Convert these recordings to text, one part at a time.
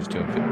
just doing it.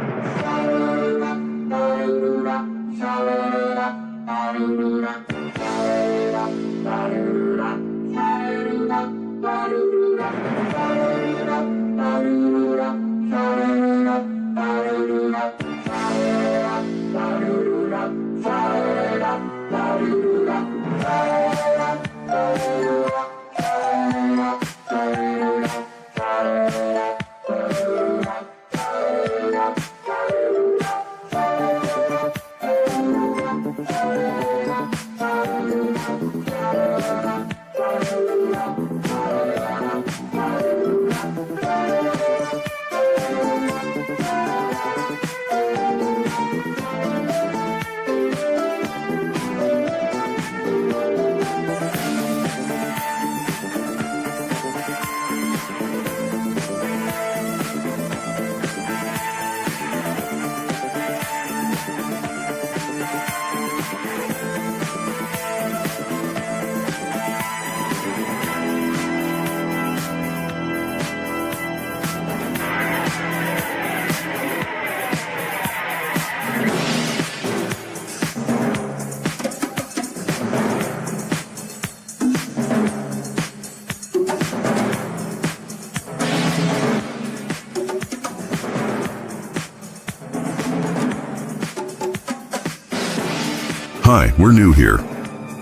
Hi, we're new here.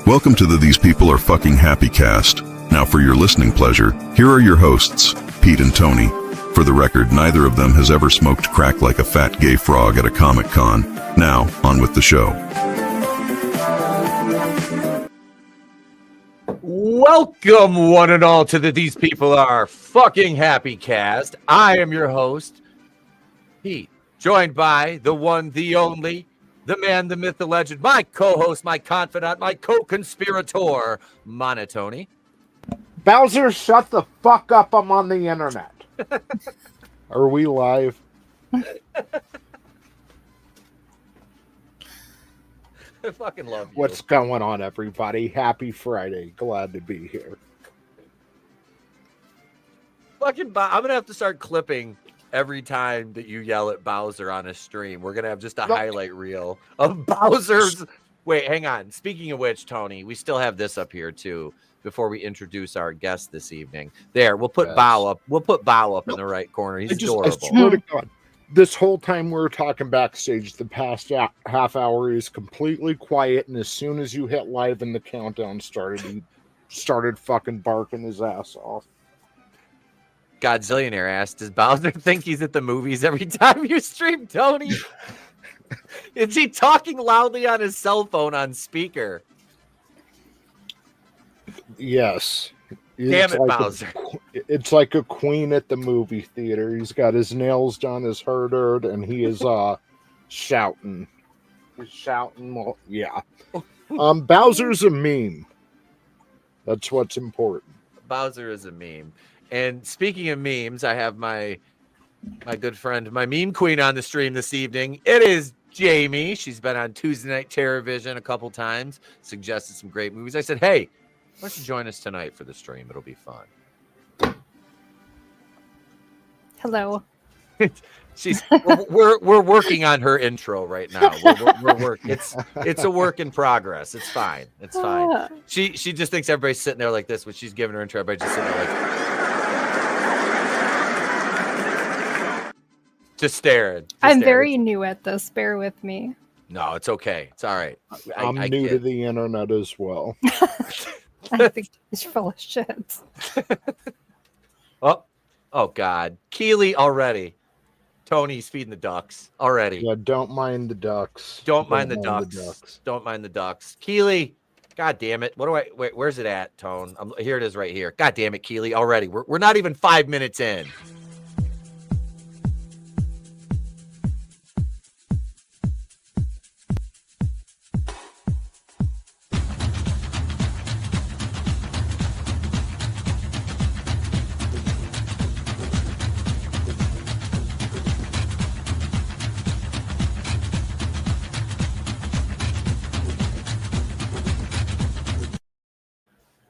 Welcome to the These People Are Fucking HappyCast. Now for your listening pleasure, here are your hosts, Pete and Tony. For the record, neither of them has ever smoked crack like a fat gay frog at a Comic-Con. Now, on with the show. Welcome, one and all, to the These People Are Fucking HappyCast. I am your host, Pete, joined by the one, the only, the man, the myth, the legend, my co-host, my confidant, my co-conspirator, monoTony. Bowser, shut the fuck up. I'm on the internet. Are we live? I fucking love you. What's going on, everybody? Happy Friday. Glad to be here. I'm going to have to start clipping every time that you yell at Bowser on a stream. We're going to have just a highlight reel of Bowser's. Wait, hang on. Speaking of which, Tony, we still have this up here too before we introduce our guest this evening. There, we'll put Bow up. We'll put Bow up in the right corner. He's adorable. I swear to God, this whole time we were talking backstage, the past half hour is completely quiet, and as soon as you hit live and the countdown started, he started fucking barking his ass off. Godzillionaire asked, does Bowser think he's at the movies every time you stream, Tony? Is he talking loudly on his cell phone on speaker? Yes. Damn it, Bowser. It's like a queen at the movie theater. He's got his nails done as Herderd, and he is shouting. He's shouting. Well, yeah. Bowser's a meme. That's what's important. Bowser is a meme. And speaking of memes, I have my good friend, my meme queen on the stream this evening. It is Jamie. She's been on Tuesday Night Terrorvision a couple times, suggested some great movies. I said, hey, why don't you join us tonight for the stream? It'll be fun. Hello. We're working on her intro right now. We're working. It's a work in progress. It's fine. It's fine. She just thinks everybody's sitting there like this when she's giving her intro. Everybody's just sitting there like just staring. I'm very new at this. Bear with me. No, it's okay. It's all right. I'm new to the internet as well. I think he's full of shit. Oh God. Keely already. Tony's feeding the ducks already. Yeah, don't mind the ducks. Don't mind the ducks. Don't mind the ducks. Keely, God damn it. Wait, where's it at, Tone? Here it is right here. God damn it, Keely, already. We're not even 5 minutes in.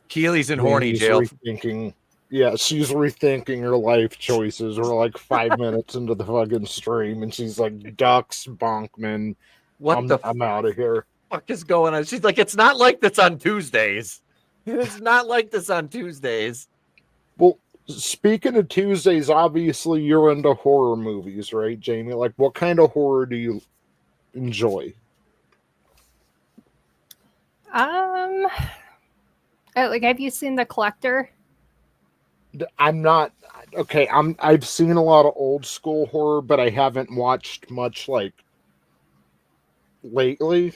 Keely's in horny jail. Thinking Yeah, she's rethinking her life choices. We're like 5 minutes into the fucking stream, and she's like, "Ducks, Bonkman, What the I'm out of here." fuck is going on? She's like, it's not like this on Tuesdays. It's not like this on Tuesdays. Well, speaking of Tuesdays, obviously you're into horror movies, right, Jamie? Like, what kind of horror do you enjoy? Like, have you seen The Collector? I'm not okay. I've seen a lot of old school horror, but I haven't watched much like lately.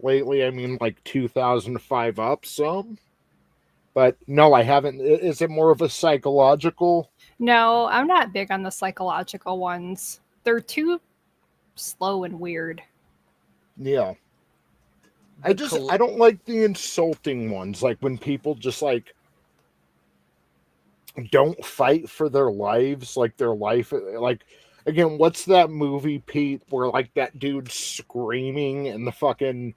Lately, I mean like 2005 up some. But no, I haven't. Is it more of a psychological? No, I'm not big on the psychological ones. They're too slow and weird. Yeah. I don't like the insulting ones, like when people just like don't fight for their lives, like their life, like again, what's that movie, Pete, where like that dude's screaming and the fucking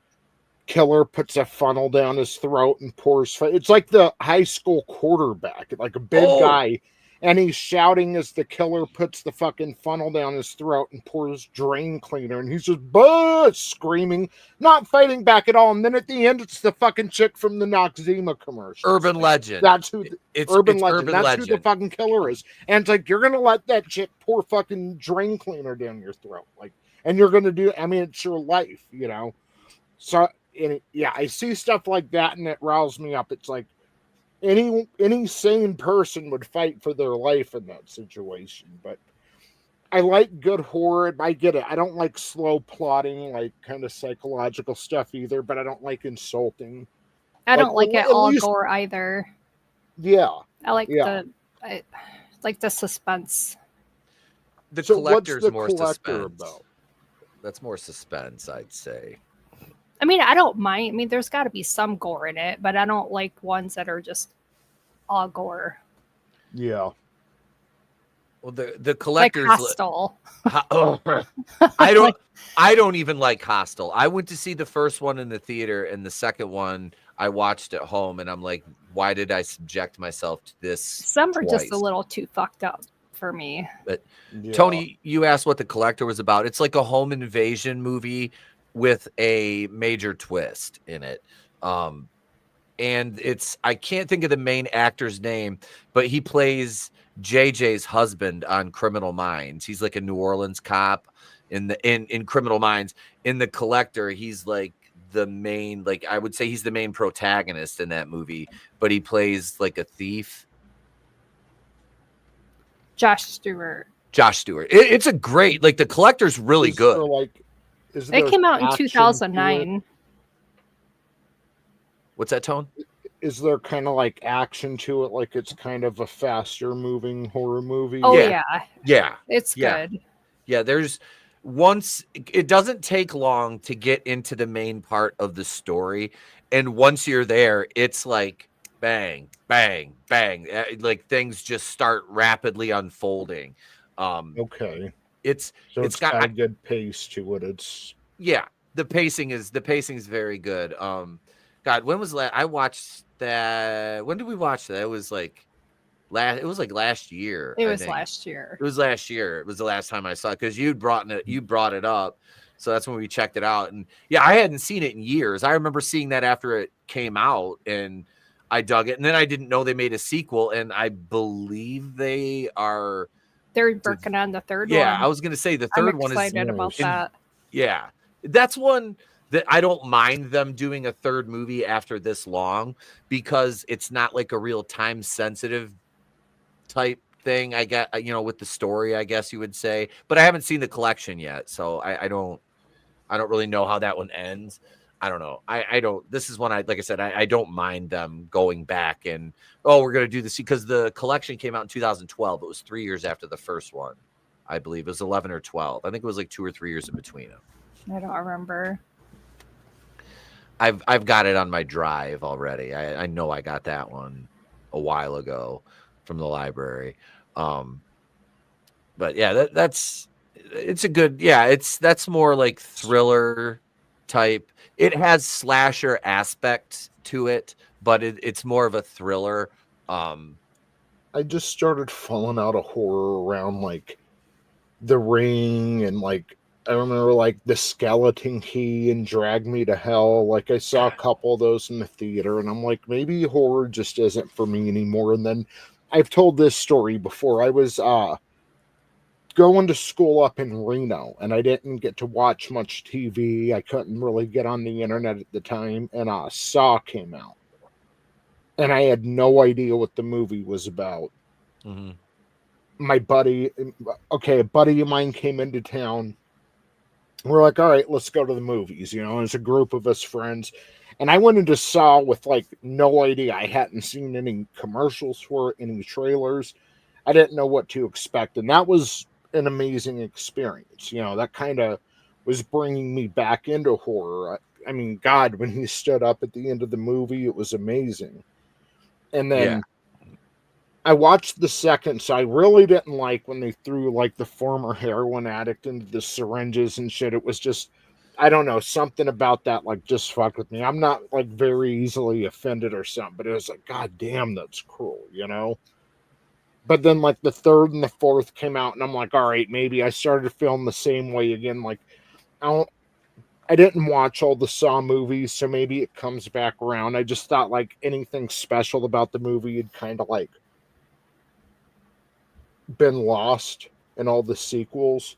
killer puts a funnel down his throat and pours it's like the high school quarterback, like a big guy, and he's shouting as the killer puts the fucking funnel down his throat and pours drain cleaner, and he's just screaming, not fighting back at all. And then at the end, it's the fucking chick from the Noxzema commercial. Urban Legend. That's who. Urban Legend. Urban That's Legend. who the fucking killer is. And it's like, you're gonna let that chick pour fucking drain cleaner down your throat, like, and you're gonna do. I mean, it's your life, you know. So, yeah, I see stuff like that, and it riles me up. It's like, any sane person would fight for their life in that situation. But I like good horror. I get it. I don't like slow plotting, like kind of psychological stuff either, but I don't like insulting. I don't like it all least, gore either. Yeah. I like the suspense. The so Collector's what's the more Collector suspense. about? That's more suspense, I'd say. I mean, I don't mind. I mean, there's got to be some gore in it, but I don't like ones that are just all gore. Yeah. Well, the Collector's like Hostel. I don't even like Hostel. I went to see the first one in the theater, and the second one I watched at home, and I'm like, why did I subject myself to this? Some are twice? just a little too fucked up for me. But Tony, you asked what the Collector was about. It's like a home invasion movie with a major twist in it. And I can't think of the main actor's name, but he plays JJ's husband on Criminal Minds. He's like a New Orleans cop in Criminal Minds. In The Collector, he's like the main, like I would say he's the main protagonist in that movie, but he plays like a thief. Josh Stewart. It's a great, like The Collector's really good. It came out in 2009. What's that, Tone? Is there kind of like action to it? Like it's kind of a faster moving horror movie? Oh, yeah. It's good. Yeah, it doesn't take long to get into the main part of the story. And once you're there, it's like bang, bang, bang. Like things just start rapidly unfolding. Okay. It's got a good pace to it. The pacing is very good. God, when was I watched that? When did we watch that? It was like last year. It was last year. It was last year. It was the last time I saw it because you brought it up. So that's when we checked it out. And yeah, I hadn't seen it in years. I remember seeing that after it came out, and I dug it. And then I didn't know they made a sequel, and I believe they're working on the third one. Yeah, I was gonna say the third one is excited about that. Yeah, that's one that I don't mind them doing a third movie after this long, because it's not like a real time sensitive type thing. I get, with the story, I guess you would say, but I haven't seen the collection yet, so I don't really know how that one ends. I don't know. I don't. This is one like I said, I don't mind them going back and we're gonna do this because the collection came out in 2012. It was 3 years after the first one, I believe. It was 11 or 12. I think it was like 2 or 3 years in between them. I don't remember. I've got it on my drive already. I know I got that one a while ago from the library. But yeah, that's a good, that's more like thriller type. It has slasher aspects to it, but it's more of a thriller. I just started falling out of horror around like The Ring and like I remember like The Skeleton Key and Drag Me to Hell. Like I saw a couple of those in the theater and I'm like, maybe horror just isn't for me anymore. And then I've told this story before. I was going to school up in Reno and I didn't get to watch much TV. I couldn't really get on the internet at the time, and Saw came out. And I had no idea what the movie was about. Mm-hmm. My buddy, a buddy of mine came into town. We're like, all right, let's go to the movies. You know, as a group of us friends. And I went into Saw with like no idea. I hadn't seen any commercials for it, any trailers. I didn't know what to expect. And that was an amazing experience. You know, that kind of was bringing me back into horror. I mean, God, when he stood up at the end of the movie, it was amazing. And then I watched the second, so I really didn't like when they threw like the former heroin addict into the syringes and shit. It was just, I don't know, something about that like just fucked with me. I'm not like very easily offended or something, but it was like, God damn, that's cruel, you know? But then like the third and the fourth came out and I'm like, all right, maybe I started feeling the same way again. Like I didn't watch all the Saw movies, so maybe it comes back around. I just thought like anything special about the movie had kind of like been lost in all the sequels.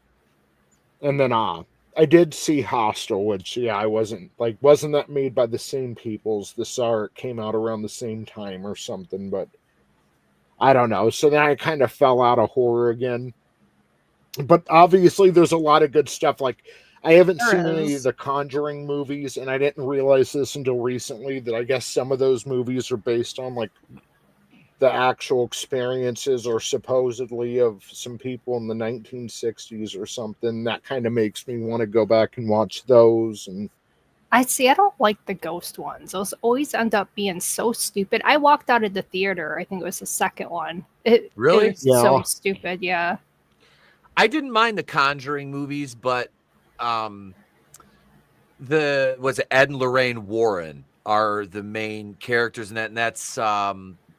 And then I did see Hostel, which I wasn't that made by the same people as the Saw? It came out around the same time or something, but I don't know. So then I kind of fell out of horror again. But obviously there's a lot of good stuff. Like I haven't seen any of the Conjuring movies, and I didn't realize this until recently that I guess some of those movies are based on like the actual experiences or supposedly of some people in the 1960s or something. That kind of makes me want to go back and watch those. And I don't like the ghost ones. Those always end up being so stupid. I walked out of the theater. I think it was the second one. Really? It was so stupid. Yeah. I didn't mind the Conjuring movies, but was it Ed and Lorraine Warren are the main characters in that, and that's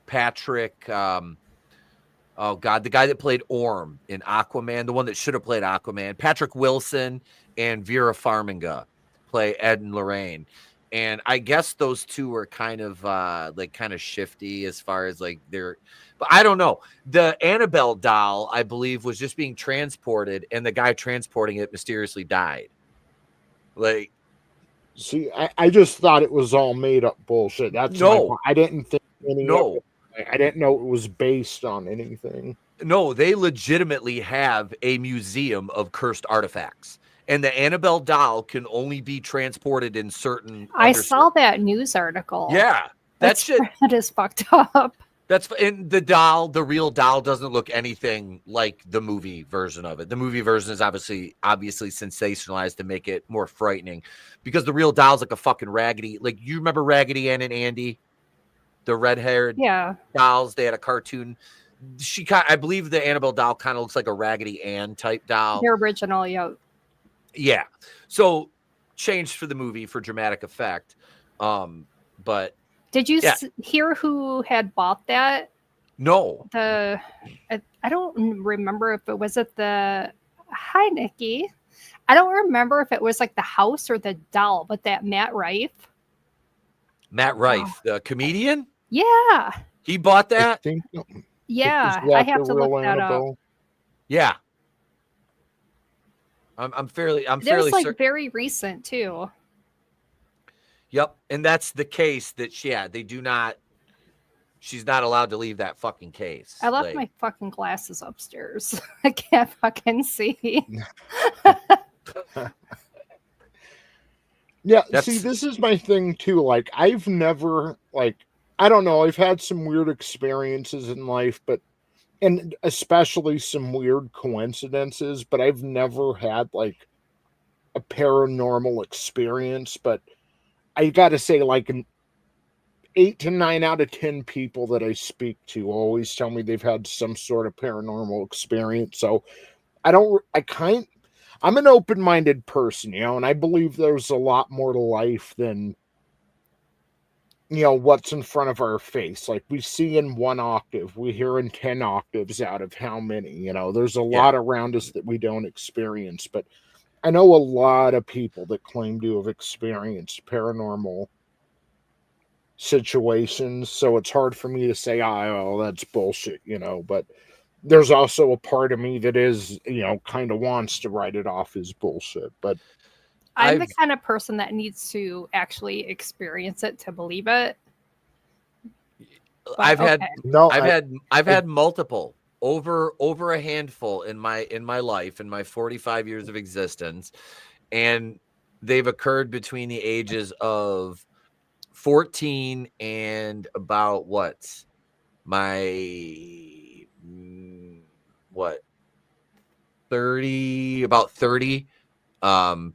Patrick. Oh God, the guy that played Orm in Aquaman, the one that should have played Aquaman, Patrick Wilson and Vera Farmiga play Ed and Lorraine. And I guess those two are kind of shifty as far as like their, but I don't know. The Annabelle doll, I believe, was just being transported, and the guy transporting it mysteriously died. Like, see, I just thought it was all made up bullshit. That's no, I didn't think any of it. I didn't know it was based on anything. No, they legitimately have a museum of cursed artifacts. And the Annabelle doll can only be transported in certain. I saw that news article. Yeah, that shit is fucked up. And the real doll doesn't look anything like the movie version of it. The movie version is obviously sensationalized to make it more frightening, because the real doll's like a fucking Raggedy. Like, you remember Raggedy Ann and Andy, the red-haired dolls? They had a cartoon. I believe the Annabelle doll kind of looks like a Raggedy Ann type doll. The original, yeah. Yeah. So changed for the movie for dramatic effect. But did you hear who had bought that? No. I don't remember if it was at the Hi Nikki. I don't remember if it was like the house or the doll, but that Matt Rife. The comedian? Yeah. He bought that? I have to look that up. Yeah. I'm fairly like certain. Very recent too. Yep, and that's the case that they do not. She's not allowed to leave that fucking case. I left my fucking glasses upstairs. I can't fucking see. See, this is my thing too. Like, I've never I don't know. I've had some weird experiences in life, and especially some weird coincidences, but I've never had like a paranormal experience. But I gotta say, like 8 to 9 out of 10 people that I speak to always tell me they've had some sort of paranormal experience. So I'm an open-minded person, and I believe there's a lot more to life than what's in front of our face. Like we see in 1 octave, we hear in 10 octaves out of how many. There's a lot around us that we don't experience. But I know a lot of people that claim to have experienced paranormal situations, so it's hard for me to say, oh, that's bullshit, but there's also a part of me that is, kind of wants to write it off as bullshit. But I'm the kind of person that needs to actually experience it to believe it. But, I've okay. had multiple, over a handful in my life, in my 45 years of existence, and they've occurred between the ages of 14 and about about 30,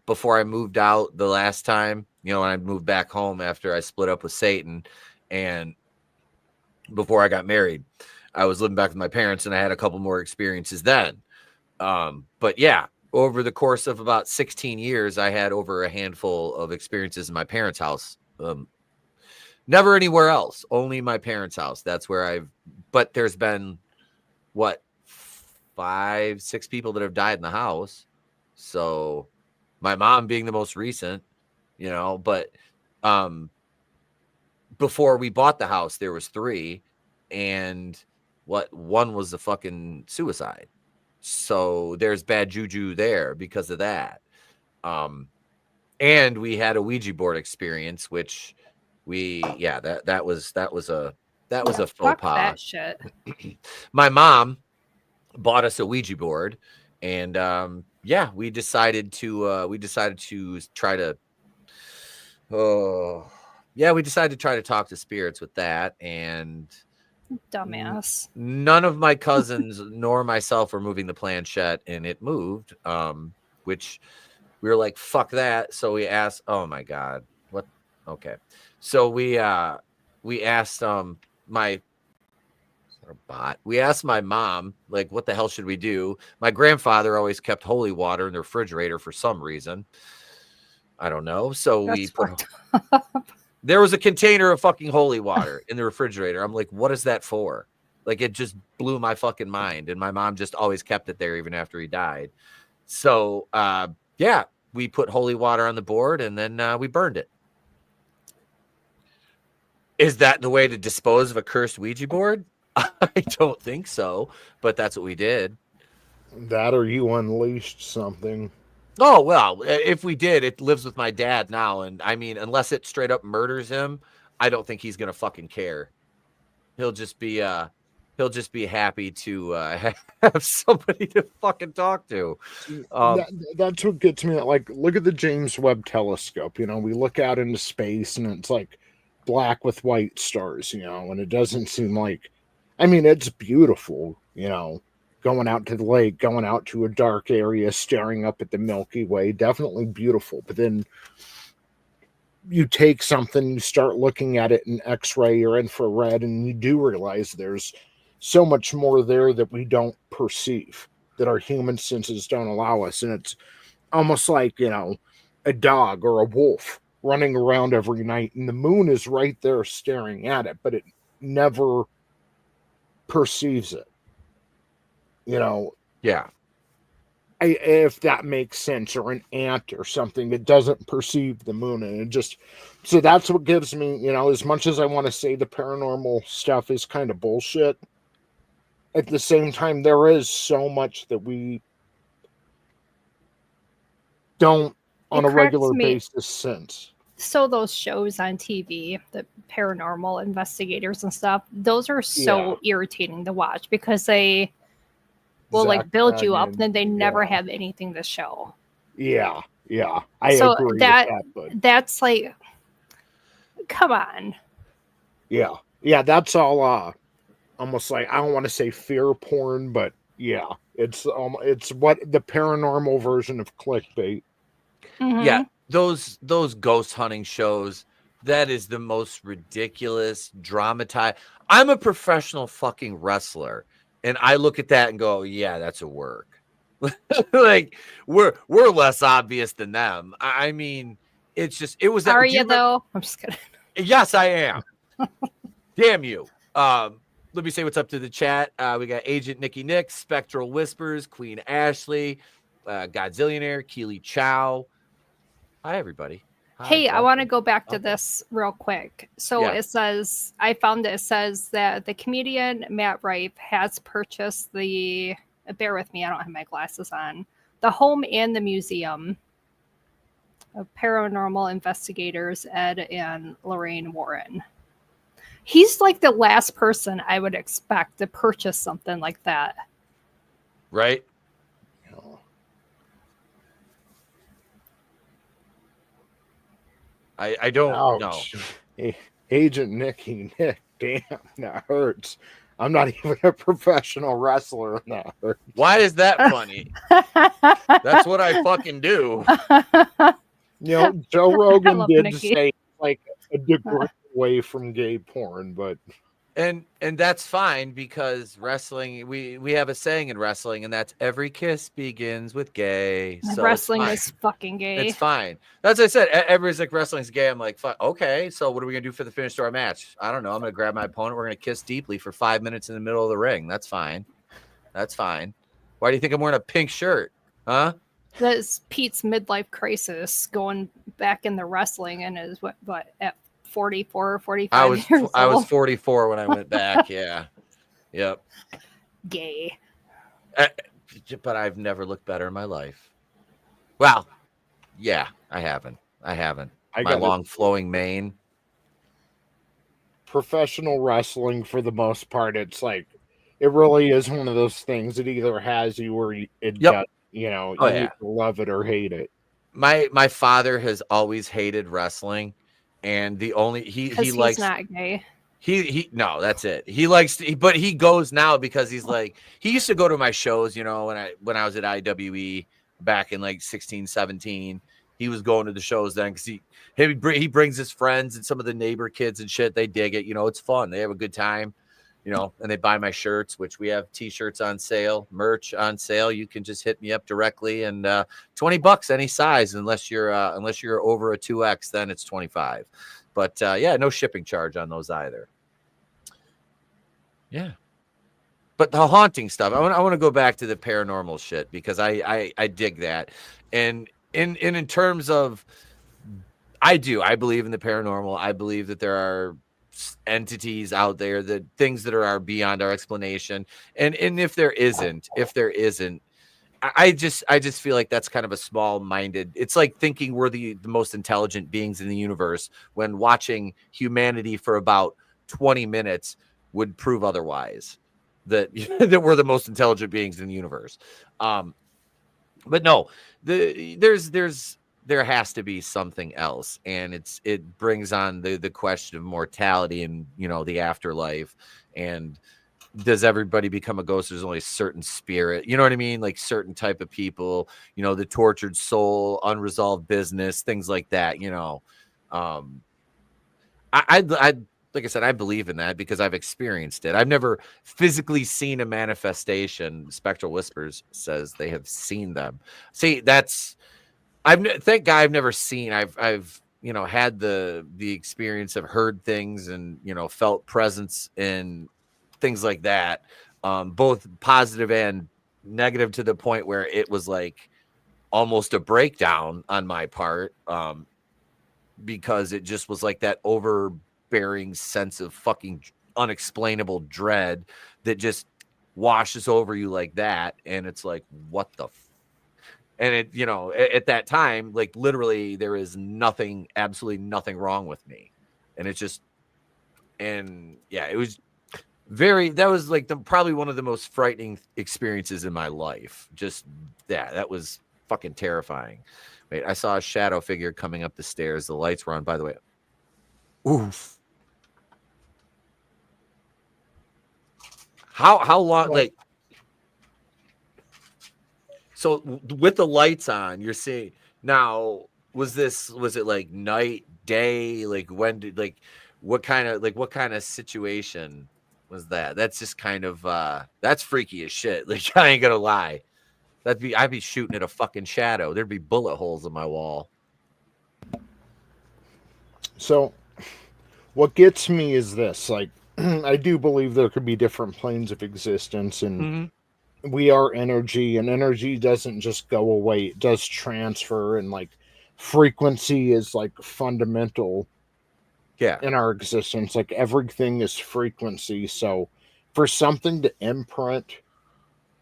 before I moved out the last time, when I moved back home after I split up with Satan, and before I got married. I was living back with my parents, and I had a couple more experiences then. But yeah, over the course of about 16 years, I had over a handful of experiences in my parents' house. Never anywhere else, only my parents' house. That's where but there's been 5, 6 people that have died in the house. So my mom being the most recent, but before we bought the house, there was 3, and one was a fucking suicide. So there's bad juju there because of that. And we had a Ouija board experience, which that was a faux pas. That shit. My mom bought us a Ouija board, and we decided to try to talk to spirits with that. And dumbass, none of my cousins nor myself were moving the planchette, and it moved, which we were like, fuck that. So we asked, oh my God, what? Okay. So we asked we asked my mom, like, what the hell should we do? My grandfather always kept holy water in the refrigerator for some reason. I don't know. So there was a container of fucking holy water in the refrigerator. I'm like, what is that for? Like, it just blew my fucking mind. And my mom just always kept it there even after he died. So, we put holy water on the board, and then we burned it. Is that the way to dispose of a cursed Ouija board? I don't think so, but that's what we did. That, or you unleashed something. Oh, well, if we did, it lives with my dad now. And I mean, unless it straight up murders him, I don't think he's going to fucking care. He'll just be happy to have somebody to fucking talk to. That's what gets me. Like, look at the James Webb Telescope. We look out into space, and it's like black with white stars, and it doesn't seem like, I mean, it's beautiful, going out to the lake, going out to a dark area, staring up at the Milky Way, definitely beautiful. But then you take something, you start looking at it in X-ray or infrared, and you do realize there's so much more there that we don't perceive, that our human senses don't allow us. And it's almost like, a dog or a wolf running around every night, and the moon is right there staring at it, but it never perceives it. If that makes sense, or an ant or something that doesn't perceive the moon. And it just, so that's what gives me, as much as I want to say the paranormal stuff is kind of bullshit, at the same time, there is so much that we don't on a regular basis sense. So those shows on TV, the paranormal investigators and stuff, those are so irritating to watch, because they will build you up, and then they never have anything to show. I agree with that. But that's like, come on. That's all almost like, I don't want to say fear porn, but it's what the paranormal version of clickbait. Mm-hmm. Yeah, those ghost hunting shows, that is the most ridiculous, dramatized. I'm a professional fucking wrestler, and I look at that and go, yeah, that's a work. Like, we're less obvious than them. I mean, it's just, it was. Are you though? I'm just kidding. Yes, I am. Damn you. Let me say what's up to the chat. We got Agent Nikki Nix, Spectral Whispers, Queen Ashley, Godzillionaire, Keely Chow. Hi, everybody. Hi, Hey, I welcome. want to go back to this real quick. So Yeah. it says, I found it says that the comedian Matt Rife has purchased the, bear with me, I don't have my glasses on, the home and the museum of paranormal investigators Ed and Lorraine Warren. He's like the last person I would expect to purchase something like that. Right? I don't know. Agent Nicky Nick, damn, that hurts. I'm not even a professional wrestler, and that hurts. Why is that funny? That's what I fucking do. You know, Joe Rogan did Nikki. say like a degree away from gay porn, but and that's fine because wrestling, we have a saying in wrestling, and that's every kiss begins with gay. So wrestling is fucking gay. It's fine. That's what I said. Everybody's like, wrestling's gay. I'm like, okay, so what are we gonna do for the finish to our match? I don't know. I'm gonna grab my opponent. We're gonna kiss deeply for 5 minutes in the middle of the ring. That's fine. That's fine. Why do you think I'm wearing a pink shirt? Huh? That's Pete's midlife crisis going back in the wrestling and is what at 44 or 45 years old. I was 44 when I went back. Yeah. Yep. Gay. But I've never looked better in my life. Well, yeah, I haven't. My long flowing mane. Professional wrestling, for the most part, it's like it really is one of those things that either has you or it does. You know, you either love it or hate it. My father has always hated wrestling, and the only he likes not gay. He no, that's it. He likes but he goes now because he's like he used to go to my shows, you know, when I was at IWE back in like 16, 17. He was going to the shows then because he brings his friends and some of the neighbor kids and shit. They dig it, you know, it's fun. They have a good time. You know, and they buy my shirts, which we have t-shirts on sale, merch on sale. You can just hit me up directly, and $20 any size, unless you're over a 2X, then it's 25. But yeah, no shipping charge on those either. Yeah. But the haunting stuff, I want to go back to the paranormal shit because I dig that. And in terms of I believe in the paranormal. I believe that there are entities out there, that things that are beyond our explanation, and if there isn't, I just feel like that's kind of a small-minded. It's like thinking we're the most intelligent beings in the universe when watching humanity for about 20 minutes would prove otherwise, that that we're the most intelligent beings in the universe. But no, there has to be something else, and it brings on the question of mortality and, you know, the afterlife, and does everybody become a ghost? There's only a certain spirit, you know what I mean, like certain type of people, you know, the tortured soul, unresolved business, things like that, you know. I like I said, I believe in that because I've experienced it. I've never physically seen a manifestation. Spectral Whispers says they have seen them. See, that's thank God I've never seen. I've you know, had the experience of heard things and, you know, felt presence and things like that, both positive and negative, to the point where it was like almost a breakdown on my part, because it just was like that overbearing sense of fucking unexplainable dread that just washes over you like that, and it's like, what the and it, you know, at that time, like literally there is nothing, absolutely nothing wrong with me. And it's just, and yeah, it was that was like probably one of the most frightening experiences in my life. Just that was fucking terrifying. Wait, I saw a shadow figure coming up the stairs. The lights were on, by the way. Oof. How long, like, so with the lights on, you're seeing now, was it like night, day? Like when did, like, what kind of situation was that? That's just kind of, that's freaky as shit. Like, I ain't gonna lie. I'd be shooting at a fucking shadow. There'd be bullet holes in my wall. So What gets me is this, like, I do believe there could be different planes of existence, and we are energy, and energy doesn't just go away, it does transfer, and like frequency is like fundamental in our existence. Like everything is frequency. So for something to imprint,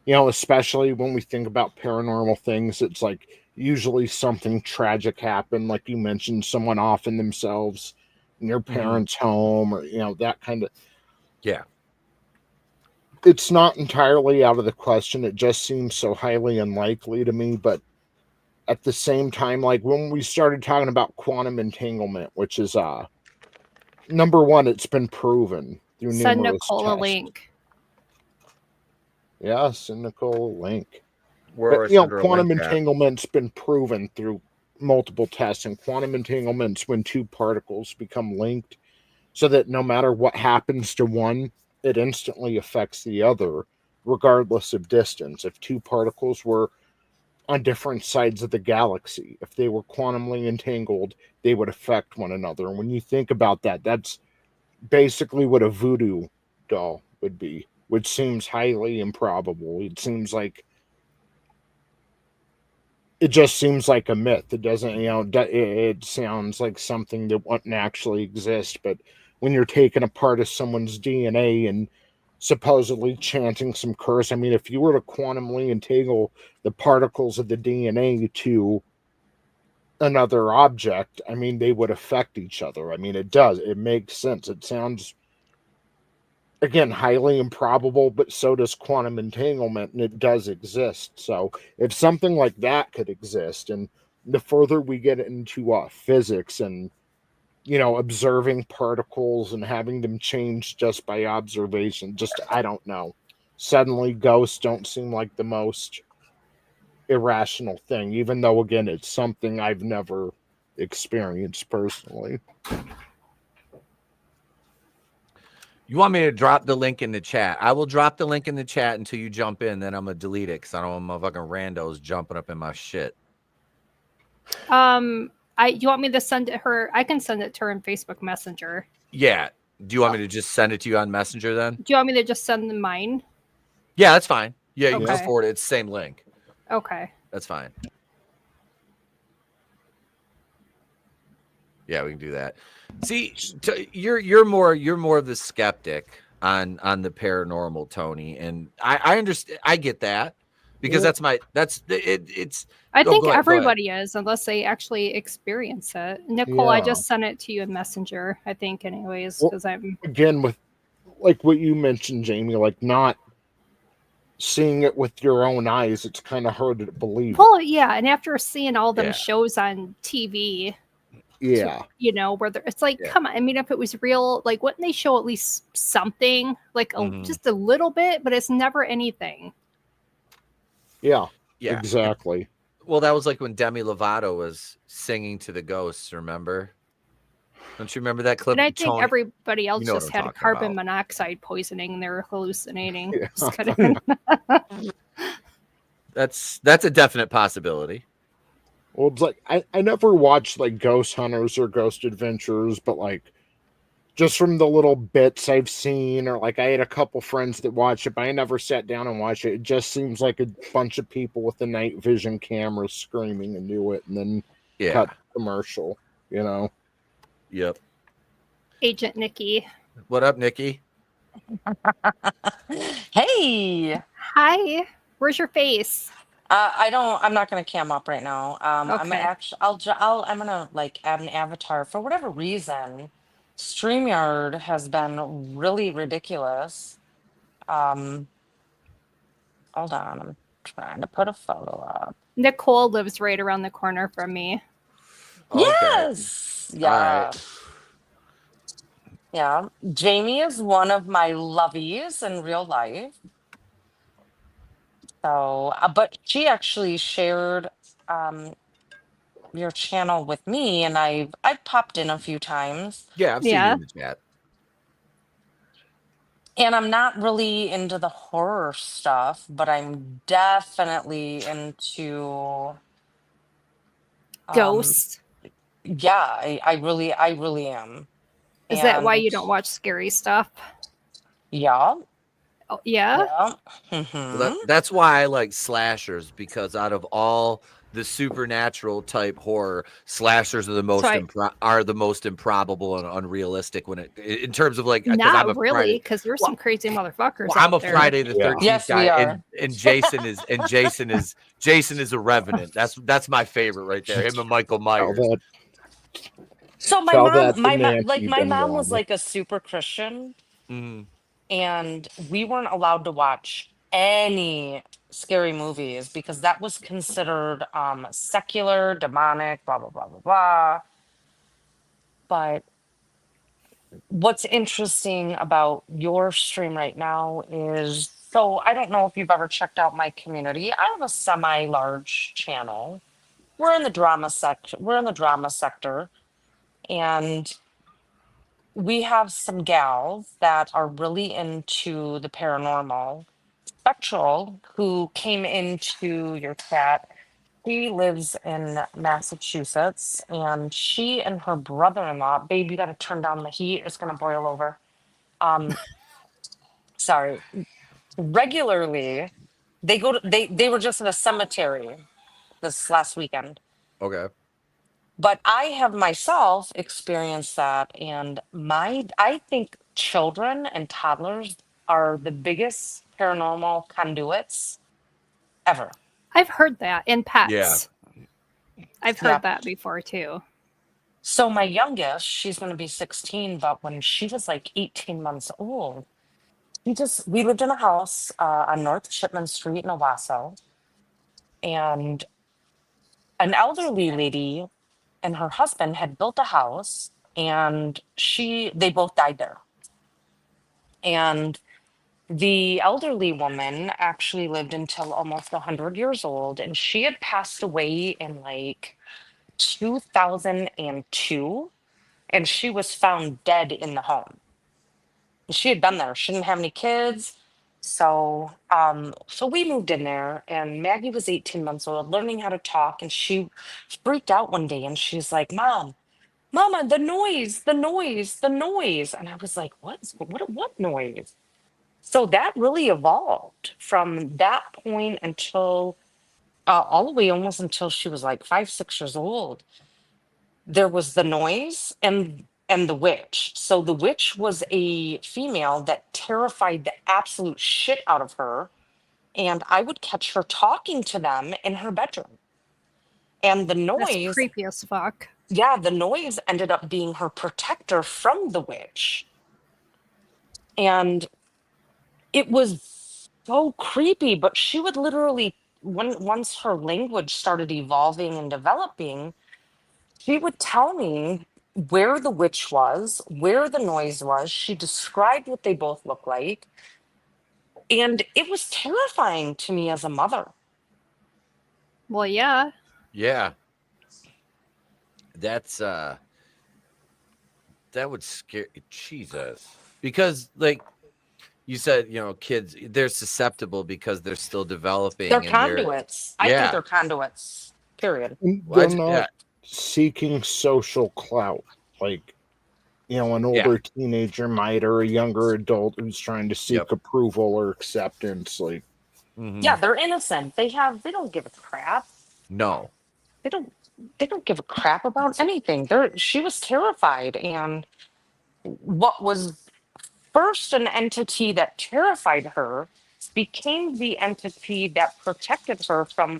especially when we think about paranormal things, it's like usually something tragic happened, like you mentioned, someone offing themselves in your parents' home, or that kind of. It's not entirely out of the question. It just seems so highly unlikely to me. But at the same time, like when we started talking about quantum entanglement, which is number one, it's been proven through Send numerous Nicole a tests. link. Yeah, send Nicole a link. But, quantum entanglement's been proven through multiple tests, and quantum entanglement's when two particles become linked so that no matter what happens to one, it instantly affects the other, regardless of distance. If two particles were on different sides of the galaxy, if they were quantumly entangled, they would affect one another. And when you think about that, that's basically what a voodoo doll would be, which seems highly improbable. It just seems like a myth. It doesn't, it sounds like something that wouldn't actually exist. But when you're taking a part of someone's DNA and supposedly chanting some curse, I mean, if you were to quantumly entangle the particles of the DNA to another object, I mean, they would affect each other. I mean, it makes sense. It sounds, again, highly improbable, but so does quantum entanglement, and it does exist. So if something like that could exist, and the further we get into physics and observing particles and having them change just by observation, I don't know, suddenly ghosts don't seem like the most irrational thing, even though, again, it's something I've never experienced personally. You want me to drop the link in the chat? I will drop the link in the chat until you jump in. Then I'm gonna delete it because I don't want motherfucking randos jumping up in my shit. You want me to send it her? I can send it to her in Facebook Messenger. Yeah. Do you want me to just send it to you on Messenger then? Do you want me to just send them mine? Yeah, that's fine. Yeah, you Okay. can just forward it. It's the same link. Okay. That's fine. Yeah, we can do that. See, you're more of the skeptic on the paranormal, Tony, and I understand. I get that because it's. I think everybody is, unless they actually experience it. Nicole, I just sent it to you in Messenger, I think, anyways, because I'm again with like what you mentioned, Jamie, like not seeing it with your own eyes. It's kind of hard to believe. Well, yeah, and after seeing all them shows on TV. Yeah. Where it's like, come on. I mean, if it was real, like, wouldn't they show at least something, like just a little bit, but it's never anything. Yeah, exactly. Well, that was like when Demi Lovato was singing to the ghosts, remember? Don't you remember that clip? And I think everybody else just had carbon monoxide poisoning and they're hallucinating. Yeah. Just kidding. That's a definite possibility. Well, it's like I never watched like Ghost Hunters or Ghost Adventures, but like just from the little bits I've seen, or like I had a couple friends that watched it, but I never sat down and watched it. It just seems like a bunch of people with a night vision camera screaming into it and then cut commercial, Yep. Agent Nikki. What up, Nikki? Hey. Hi. Where's your face? I'm not gonna cam up right now. I'm actually, I'm gonna like add an avatar for whatever reason. StreamYard has been really ridiculous. Hold on, I'm trying to put a photo up. Nicole lives right around the corner from me. Okay. Yes. Yeah. Right. Yeah. Jamie is one of my lovies in real life. So, but she actually shared your channel with me, and I've popped in a few times. Yeah, I've seen you in the chat. And I'm not really into the horror stuff, but I'm definitely into ghosts. Yeah, I really am. Is that why you don't watch scary stuff? Yeah. Oh, yeah? Yeah. Well, that's why I like slashers, because out of all the supernatural type horror, slashers are the most improbable and unrealistic when in terms of like, because I'm a Not really, Friday. because there's some crazy motherfuckers Well, I'm out a there. Friday the 13th Yes, guy, we are. and Jason is a revenant. That's my favorite right there. Him and Michael Myers. So my mom was like a super Christian, and we weren't allowed to watch any scary movies because that was considered secular, demonic, blah blah blah blah blah. But what's interesting about your stream right now is, so I don't know if you've ever checked out my community. I have a semi-large channel. We're in the drama sector, and we have some gals that are really into the paranormal. Spectral, who came into your chat, she lives in Massachusetts, and she and her brother-in-law, babe, you got to turn down the heat. It's going to boil over. Sorry. Regularly, they were just in a cemetery this last weekend. Okay. But I have myself experienced that, and I think children and toddlers are the biggest paranormal conduits ever. I've heard that in pets. Yeah. I've heard that before too. So my youngest, she's going to be 16, but when she was like 18 months old, we lived in a house on North Shipman Street in Owasso, and an elderly lady and her husband had built a house, and they both died there. And the elderly woman actually lived until almost 100 years old, and she had passed away in like 2002, and she was found dead in the home. She had been there. She didn't have any kids. So we moved in there, and Maggie was 18 months old, learning how to talk, and she freaked out one day, and she's like, Mama, the noise, the noise, the noise. And I was like, what noise? So that really evolved from that point until all the way almost until she was like 5, 6 years old. There was the noise and the witch. So the witch was a female that terrified the absolute shit out of her. And I would catch her talking to them in her bedroom. And the noise, that's creepy as fuck. Yeah, the noise ended up being her protector from the witch. And it was so creepy, but she would literally, once her language started evolving and developing, she would tell me where the witch was, where the noise was. She described what they both looked like. And it was terrifying to me as a mother. Well, yeah. Yeah. That's that would scare Jesus. Because like you said, kids, they're susceptible because they're still developing. They're conduits. I think they're conduits. Period. They're not seeking social clout like an older teenager might, or a younger adult who's trying to seek approval or acceptance. Like, yeah, they're innocent. They don't give a crap. No, they don't give a crap about anything. She was terrified, and what was first an entity that terrified her became the entity that protected her from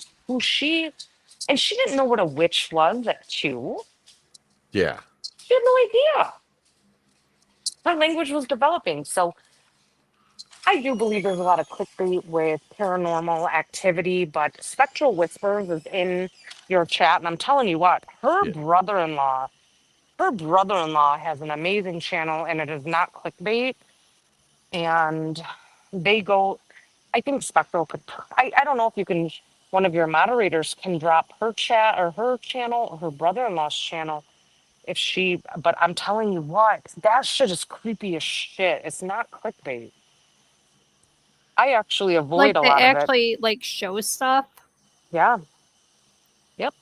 and she didn't know what a witch was at 2. Yeah. She had no idea. Her language was developing. So I do believe there's a lot of clickbait with paranormal activity, but Spectral Whispers is in your chat, and I'm telling you what, her brother-in-law has an amazing channel, and it is not clickbait. And they go, I think Spectral could, I don't know if you can, one of your moderators can drop her chat or her channel or her brother-in-law's channel but I'm telling you what, that shit is creepy as shit. It's not clickbait. I actually avoid a lot of it. Like they actually like show stuff? Yeah. Yep.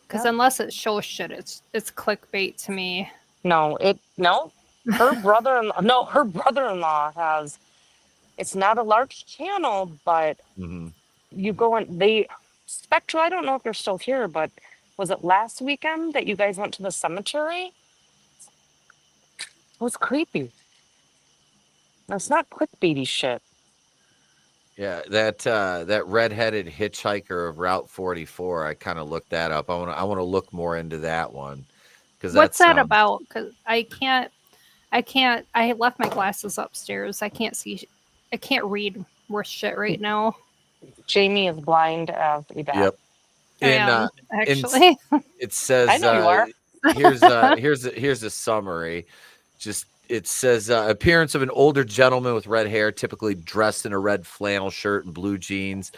Because unless it shows shit, it's clickbait to me. No, her brother-in-law has, it's not a large channel, but Mhm. you go and Spectral, I don't know if you're still here, but was it last weekend that you guys went to the cemetery? It was creepy. That's not clickbaity shit. Yeah, that redheaded hitchhiker of Route 44. I kind of looked that up. I want to look more into that one because that What's that sounds. about? Because I can't. I left my glasses upstairs. I can't see. I can't read worth shit right now. Jamie is blind as a bat. Yep. I am, actually. It says I know you are. here's a summary. Just it says appearance of an older gentleman with red hair, typically dressed in a red flannel shirt and blue jeans,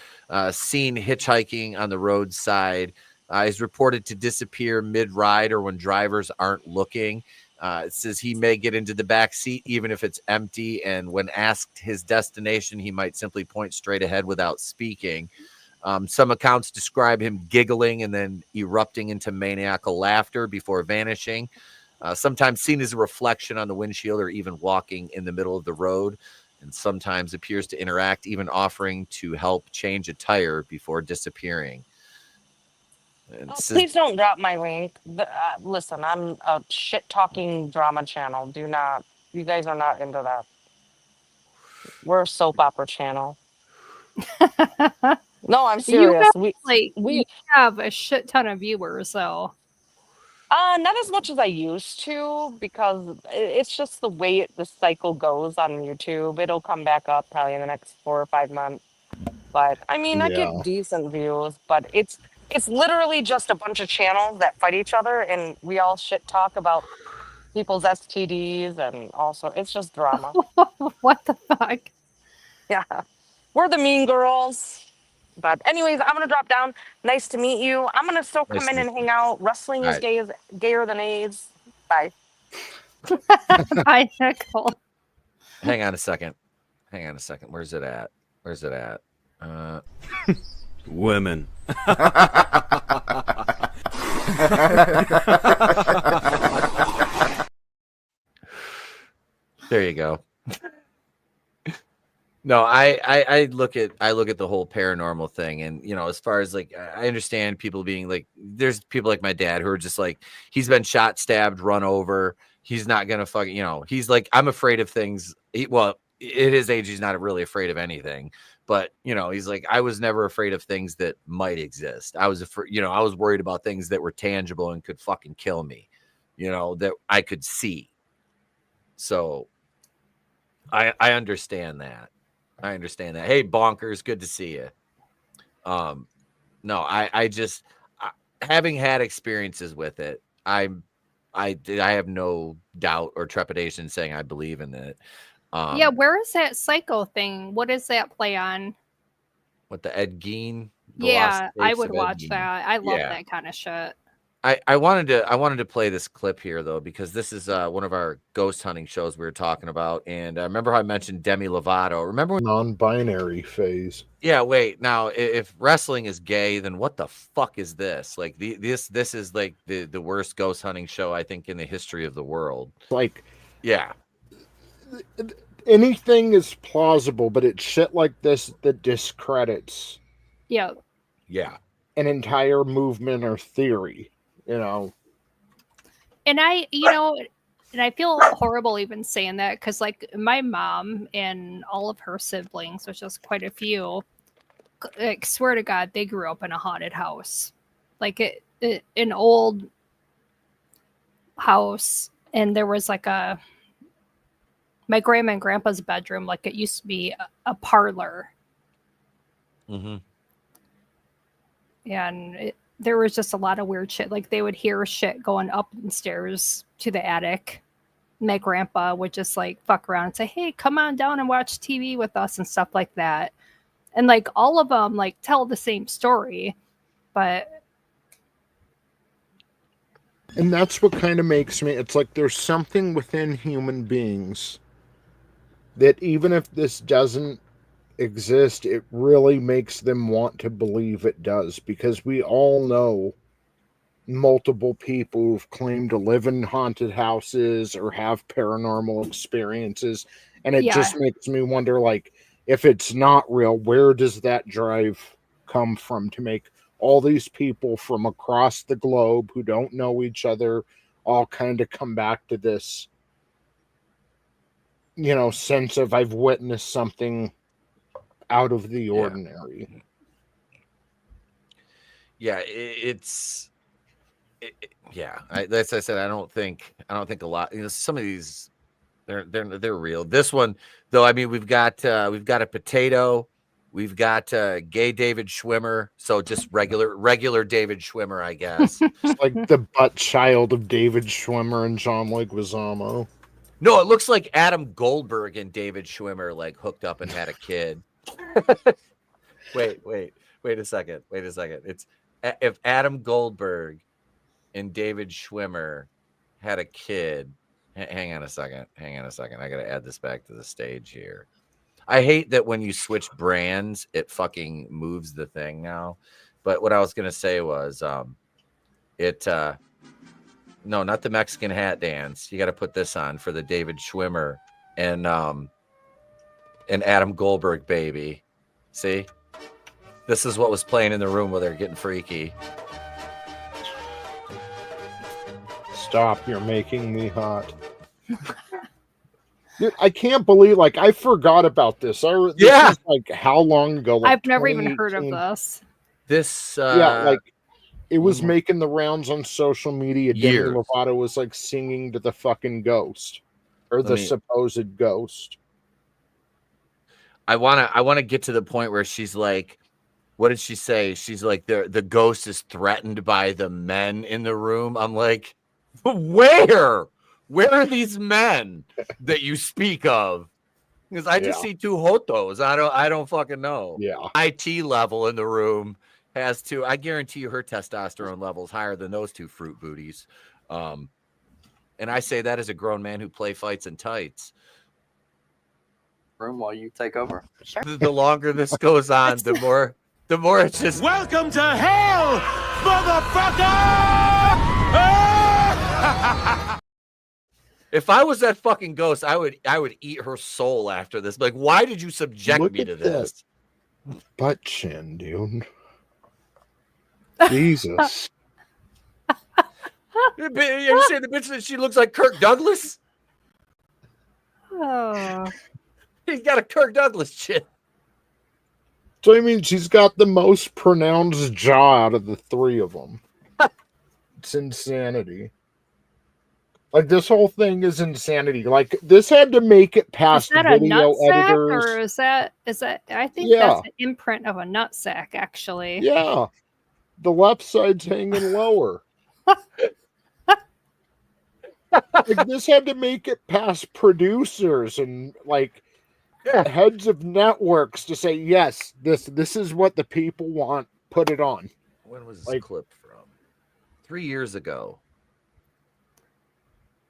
seen hitchhiking on the roadside. Is reported to disappear mid-ride or when drivers aren't looking. It says he may get into the back seat even if it's empty, and when asked his destination, he might simply point straight ahead without speaking. Some accounts describe him giggling and then erupting into maniacal laughter before vanishing. Sometimes seen as a reflection on the windshield or even walking in the middle of the road, and sometimes appears to interact, even offering to help change a tire before disappearing. And Please don't drop my link. Listen, I'm a shit-talking drama channel. Do not. You guys are not into that. We're a soap opera channel. No, I'm serious. You have a shit ton of viewers, though. Not as much as I used to, because it's just the way the cycle goes on YouTube. It'll come back up probably in the next 4 or 5 months. But I mean, I get decent views, but it's literally just a bunch of channels that fight each other, and we all shit talk about people's STDs and also it's just drama. What the fuck? Yeah, we're the mean girls. But anyways, I'm gonna drop down. Nice to meet you. I'm gonna still come in and hang out. Wrestling is gayer than AIDS. Bye. Bye, Nicole. Hang on a second. Where's it at? Women. There you go. No, I look at the whole paranormal thing, and as far as like, I understand people being like, there's people like my dad who are just like, he's been shot, stabbed, run over. He's not gonna fucking, he's like, I'm afraid of things. Well, at his age, he's not really afraid of anything, but he's like, I was never afraid of things that might exist. I was I was worried about things that were tangible and could fucking kill me, that I could see. So I understand that. Hey, Bonkers, good to see you. No, I just having had experiences with it, I have no doubt or trepidation saying I believe in it. Yeah, where is that Psycho thing? What does that play on? What, the Ed Gein? Yeah, I would watch that. I love that kind of shit. I wanted to play this clip here though, because this is one of our ghost hunting shows we were talking about, and I remember how I mentioned Demi Lovato. Remember when non-binary phase? Yeah, wait. Now, if wrestling is gay, then what the fuck is this? Like this is like the worst ghost hunting show I think in the history of the world. Like, yeah, anything is plausible, but it's shit like this that discredits. Yeah. An entire movement or theory. And I feel horrible even saying that, because like my mom and all of her siblings, which is quite a few, like, swear to God, they grew up in a haunted house, like an old house, and there was like my grandma and grandpa's bedroom, like it used to be a parlor. Mm-hmm. And there was just a lot of weird shit. Like they would hear shit going up the stairs to the attic. My grandpa would just like fuck around and say, "Hey, come on down and watch TV with us," and stuff like that. And like all of them like tell the same story, but. And that's what kind of makes me, it's like there's something within human beings that even if this doesn't exist, it really makes them want to believe it does, because we all know multiple people who've claimed to live in haunted houses or have paranormal experiences. And it just makes me wonder, like, if it's not real, where does that drive come from to make all these people from across the globe who don't know each other all kind of come back to this, you know, sense of I've witnessed something out of the ordinary. Yeah, as I said, I don't think a lot. You know, some of these they're real. This one, though, I mean, we've got a potato, we've got gay David Schwimmer, so just regular David Schwimmer, I guess. It's like the butt child of David Schwimmer and John Leguizamo. No, it looks like Adam Goldberg and David Schwimmer like hooked up and had a kid. Wait a second. It's if Adam Goldberg and David Schwimmer had a kid. Hang on a second. I got to add this back to the stage here. I hate that when you switch brands, it fucking moves the thing now. But what I was going to say was no, not the Mexican hat dance. You got to put this on for the David Schwimmer and Adam Goldberg baby. See? This is what was playing in the room where they're getting freaky. Stop, you're making me hot. Dude, I can't believe, like, I forgot about this. This is, like, how long ago? Like, I've never even heard of this. This, like, it was making the rounds on social media. Demi Lovato was, like, singing to the fucking ghost. Or the supposed ghost. I wanna get to the point where she's like, what did she say? She's like, the ghost is threatened by the men in the room. I'm like, where are these men that you speak of? Because I just see two Jotos. I don't fucking know. Yeah. IT level in the room has to. I guarantee you her testosterone level is higher than those two fruit booties. And I say that as a grown man who play fights in tights. Room while you take over. Sure. The longer this goes on, the more it's just welcome to hell, motherfucker! If I was that fucking ghost, I would eat her soul after this. Like, why did you subject me to this? Butt chin, dude. Jesus. You saying the bitch that she looks like Kirk Douglas? Oh. He's got a Kirk Douglas chin. So, I mean, she's got the most pronounced jaw out of the three of them. It's insanity. Like, this whole thing is insanity. Like, this had to make it past video editors. Or is that? I think that's an imprint of a nutsack, actually. Yeah. The left side's hanging lower. Like, this had to make it past producers and, like, heads of networks to say, yes, this is what the people want. Put it on. When was this clip from? 3 years ago.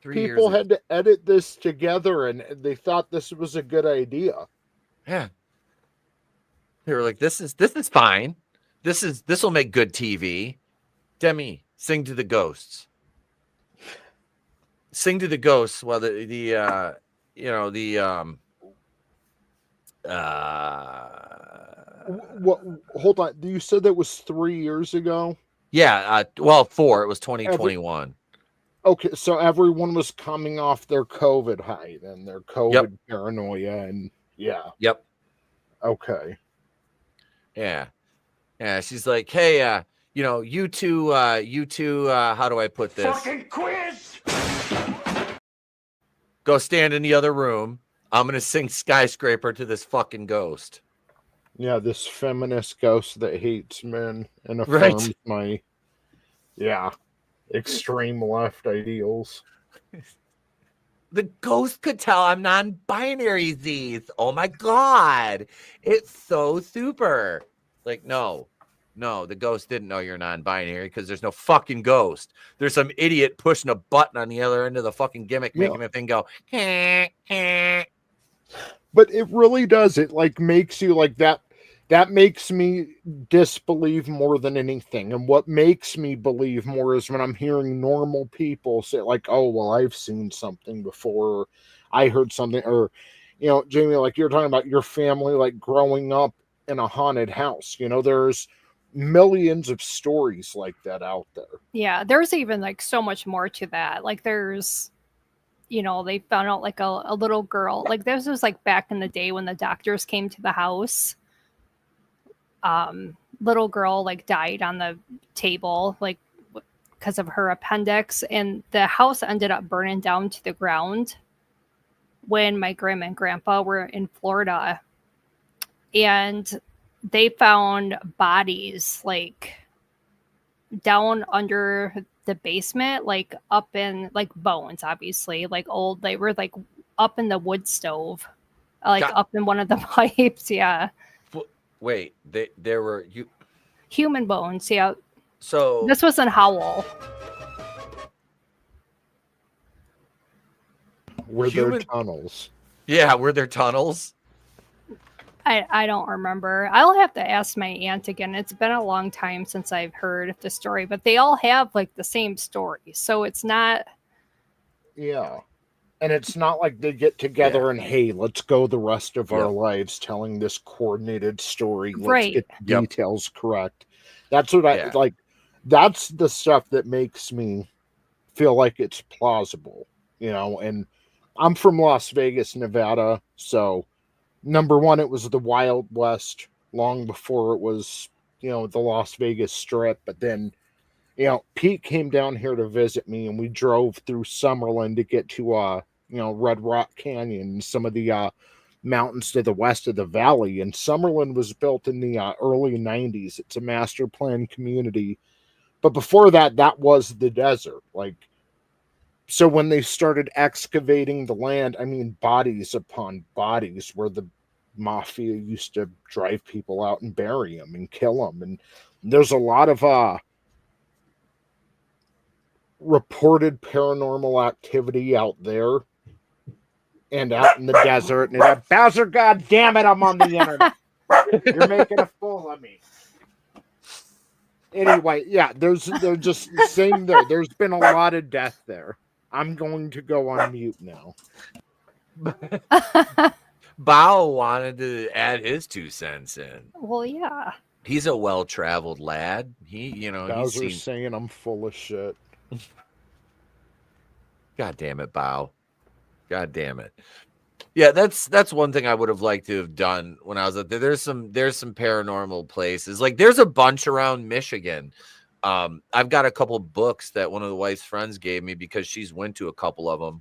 People had to edit this together, and they thought this was a good idea. Yeah. They were like, this is fine. This will make good TV. Demi, sing to the ghosts. Sing to the ghosts while what? Hold on. You said that was 3 years ago? Yeah. 4. It was 2021. Okay, so everyone was coming off their COVID high, then their COVID paranoia, and Yep. Okay. Yeah. She's like, hey, you two, how do I put this? Fucking quiz! Go stand in the other room. I'm gonna sing Skyscraper to this fucking ghost. Yeah, this feminist ghost that hates men and affirms my extreme left ideals. The ghost could tell I'm non-binary, Z's. Oh my god. It's so super. Like, no, the ghost didn't know you're non-binary because there's no fucking ghost. There's some idiot pushing a button on the other end of the fucking gimmick, making a thing go. But it really does. It like makes you like that. that makes me disbelieve more than anything. And what makes me believe more is when I'm hearing normal people say, like, oh, well, I've seen something before, or I heard something, or, you know, Jamie, like you're talking about your family, like growing up in a haunted house. You know, there's millions of stories like that out there. Yeah, there's even like so much more to that. Like there's, you know, they found out like a little girl. Like this was like back in the day when the doctors came to the house. Little girl like died on the table, like because of her appendix, and the house ended up burning down to the ground when my grandma and grandpa were in Florida, and they found bodies like down under the basement, like up in like bones, obviously, like old, they were like up in the wood stove, like up in one of the pipes. Yeah. Wait, there were human bones. Yeah. So this was in Howell. Were there tunnels? Yeah, were there tunnels? I don't remember. I'll have to ask my aunt again. It's been a long time since I've heard the story, but they all have like the same story. So it's not. Yeah. And it's not like they get together and, hey, let's go the rest of our lives telling this coordinated story. Let's get the details correct. That's what I like. That's the stuff that makes me feel like it's plausible, you know. And I'm from Las Vegas, Nevada. So, number one, it was the Wild West long before it was, you know, the Las Vegas Strip. But then, you know, Pete came down here to visit me, and we drove through Summerlin to get to, you know, Red Rock Canyon and some of the mountains to the west of the valley. And Summerlin was built in the early 90s. It's a master plan community. But before that, that was the desert. Like, so when they started excavating the land, I mean, bodies upon bodies where the mafia used to drive people out and bury them and kill them. And there's a lot of reported paranormal activity out there and out in the desert. And Bowser, God damn it, I'm on the internet. You're making a fool of me. Anyway, yeah, they're just the same there. There's been a lot of death there. I'm going to go on mute now. Bao wanted to add his 2 cents in. Well, yeah. He's a well-traveled lad. He, you know, Bowser's saying I'm full of shit. God damn it, Bao. God damn it. Yeah, that's one thing I would have liked to have done when I was out there. There's some paranormal places. Like there's a bunch around Michigan. I've got a couple books that one of the wife's friends gave me because she's went to a couple of them.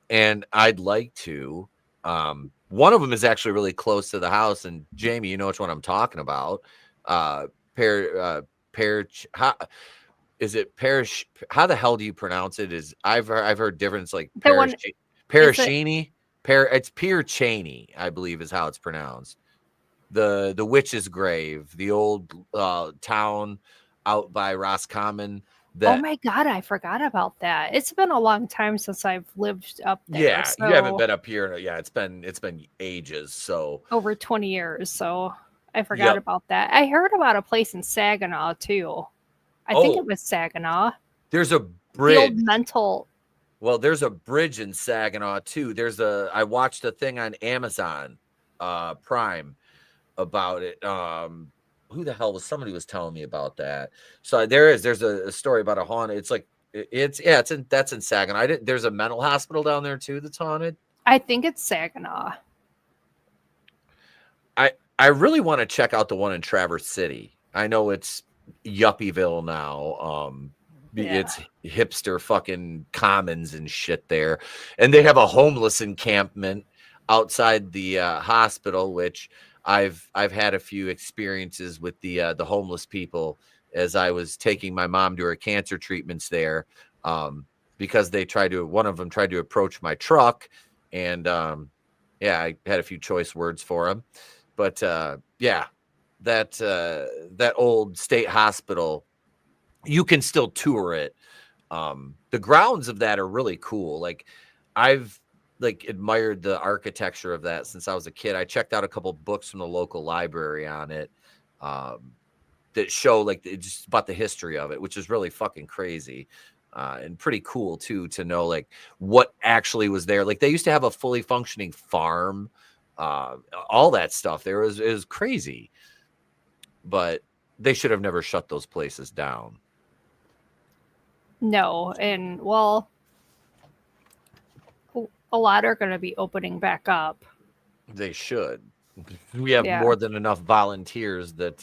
And I'd like to. One of them is actually really close to the house. And Jamie, you know which one I'm talking about. Is it Parish? How the hell do you pronounce it? I've heard different. It's like Parashini. It's Pier Cheney, I believe, is how it's pronounced. The witch's grave, the old town out by Roscommon. Oh my God, I forgot about that. It's been a long time since I've lived up there. Yeah, so you haven't been up here. Yeah, it's been ages. So over 20 years. So I forgot about that. I heard about a place in Saginaw too. I think it was Saginaw. There's a bridge. The old mental. Well, there's a bridge in Saginaw too. I watched a thing on Amazon Prime about it. Who the hell was somebody was telling me about that? So there's a story about a haunted. It's like that's in Saginaw. There's a mental hospital down there too that's haunted. I think it's Saginaw. I really want to check out the one in Traverse City. I know it's Yuppieville now. It's hipster fucking commons and shit there, and they have a homeless encampment outside the hospital, which I've had a few experiences with the homeless people as I was taking my mom to her cancer treatments there, because one of them tried to approach my truck, and I had a few choice words for him, but that old state hospital, you can still tour it. The grounds of that are really cool. Like I've like admired the architecture of that since I was a kid. I checked out a couple books from the local library on it that show like just about the history of it, which is really fucking crazy and pretty cool too to know like what actually was there. Like they used to have a fully functioning farm, all that stuff. It was crazy, but they should have never shut those places down. No, and well, a lot are going to be opening back up. They should. We have more than enough volunteers that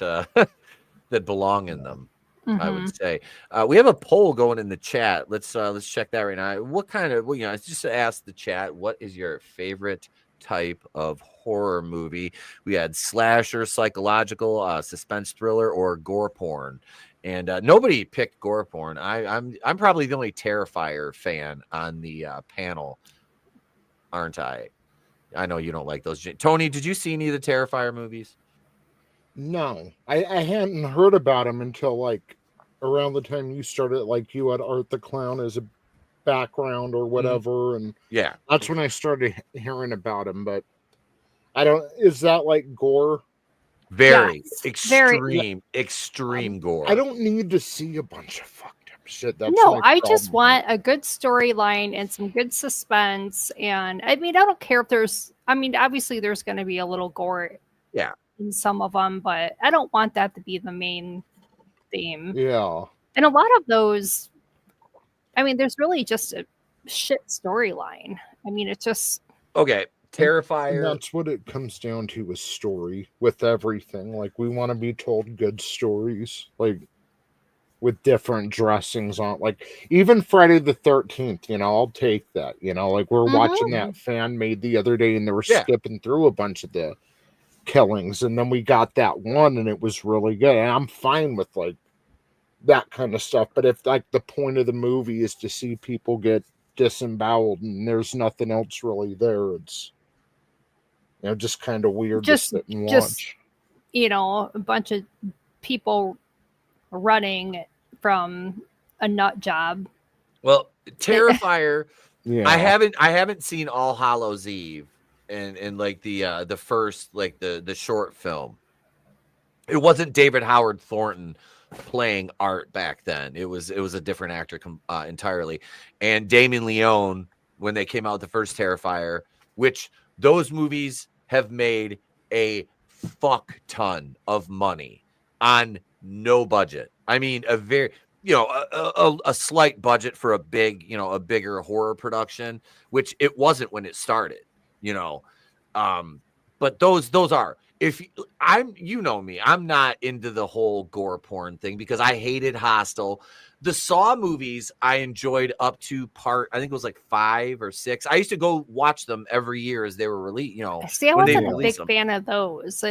that belong in them. I would say we have a poll going in the chat. Let's check that right now. What kind of just ask the chat, what is your favorite type of horror movie? We had slasher, psychological, suspense thriller, or gore porn. And nobody picked gore porn. I'm probably the only Terrifier fan on the panel, aren't I? I know you don't like those. Tony, did you see any of the Terrifier movies? No, I hadn't heard about him until like around the time you started. Like you had Art the Clown as a background or whatever, and yeah, that's when I started hearing about him. But I don't. Is that like gore? Very extreme gore. I don't need to see a bunch of fucked up shit. That's no, I just want a good storyline and some good suspense. And I mean, I don't care if there's. I mean, obviously, there's going to be a little gore. Yeah. In some of them, but I don't want that to be the main theme. Yeah. And a lot of those, I mean, there's really just a shit storyline. I mean, it's just okay. Terrifier. And that's what it comes down to, is story with everything. Like we want to be told good stories, like with different dressings on. Like even Friday the 13th, I'll take that. Like we're watching that fan made the other day, and they were skipping through a bunch of the killings, and then we got that one, and it was really good. And I'm fine with like that kind of stuff. But if like the point of the movie is to see people get disemboweled and there's nothing else really there, it's just kind of weird to sit and watch. A bunch of people running from a nut job. Well, Terrifier. Yeah, I haven't seen All Hallows Eve and like the first, like the short film. It wasn't David Howard Thornton playing Art back then. It was a different actor entirely. And Damien Leone, when they came out with the first Terrifier, which those movies have made a fuck ton of money on no budget. I mean, a very a slight budget for a bigger horror production, which it wasn't when it started. But those are, if I'm, me, I'm not into the whole gore porn thing because I hated Hostel. The Saw movies I enjoyed up to part, I think it was like 5 or 6. I used to go watch them every year as they were released. See, I wasn't a big fan of those.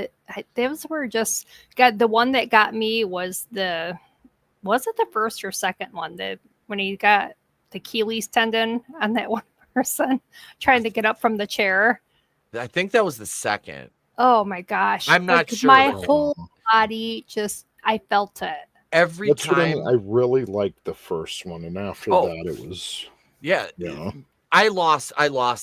Those were just the one that got me was it the first or second one when he got the Achilles tendon on that one person trying to get up from the chair. I think that was the second. Oh my gosh. I'm not sure. My whole body I felt it. Every time. I really liked the first one, and after that it was I lost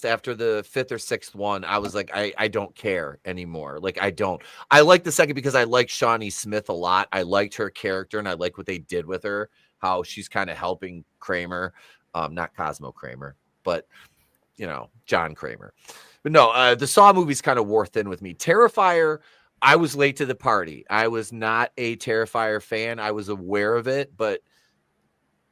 after the 5th or 6th one. I was like, I don't care anymore. Like I like the second because I like Shawnee Smith a lot. I liked her character and I like what they did with her, how she's kind of helping Kramer, not Cosmo Kramer, but John Kramer. But no, the Saw movies kind of wore thin with me. Terrifier, I was late to the party. I was not a Terrifier fan. I was aware of it, but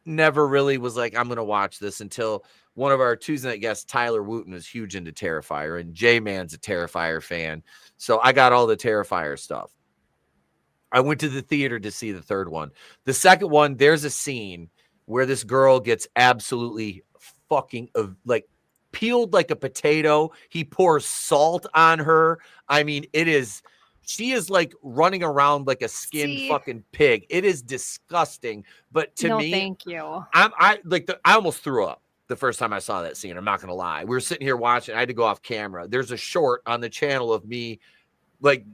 never really was like, I'm going to watch this until one of our Tuesday night guests, Tyler Wooten, is huge into Terrifier, and J-Man's a Terrifier fan. So I got all the Terrifier stuff. I went to the theater to see the third one. The second one, there's a scene where this girl gets absolutely fucking peeled like a potato. He pours salt on her. I mean, she is like running around like a skinned fucking pig. It is disgusting. But to me, thank you. I almost threw up the first time I saw that scene. I'm not going to lie. We were sitting here watching. I had to go off camera. There's a short on the channel of me like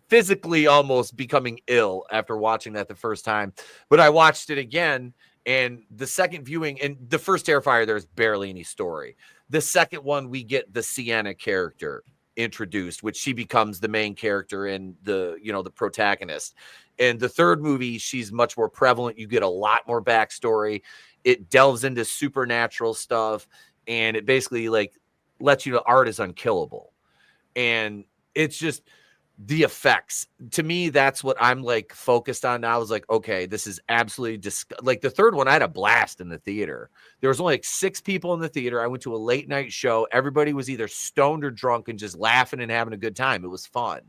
physically almost becoming ill after watching that the first time. But I watched it again. And the second viewing, and the first Terrifier, there's barely any story. The second one, we get the Sienna character introduced, which she becomes the main character and the protagonist. And the third movie, she's much more prevalent. You get a lot more backstory. It delves into supernatural stuff, and it basically like lets you know art is unkillable. And it's just the effects. To me, that's what I'm like focused on now. I was like, okay, this is absolutely like the third one. I had a blast in the theater. There was only like 6 people in the theater. I went to a late night show. Everybody was either stoned or drunk and just laughing and having a good time. It was fun.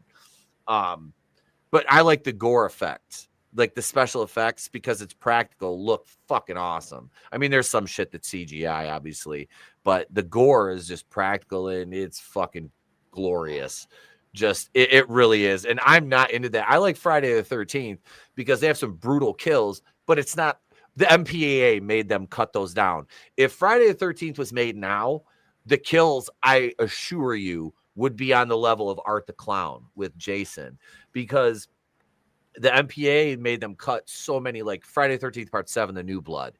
But I like the gore effects, like the special effects, because it's practical, look fucking awesome. I mean, there's some shit that's CGI, obviously, but the gore is just practical and it's fucking glorious. Just it really is. And I'm not into that. I like Friday the 13th because they have some brutal kills, but it's not the MPAA made them cut those down. If Friday the 13th was made now, the kills, I assure you, would be on the level of Art the Clown with Jason, because the MPAA made them cut so many, like Friday the 13th Part 7, The New Blood.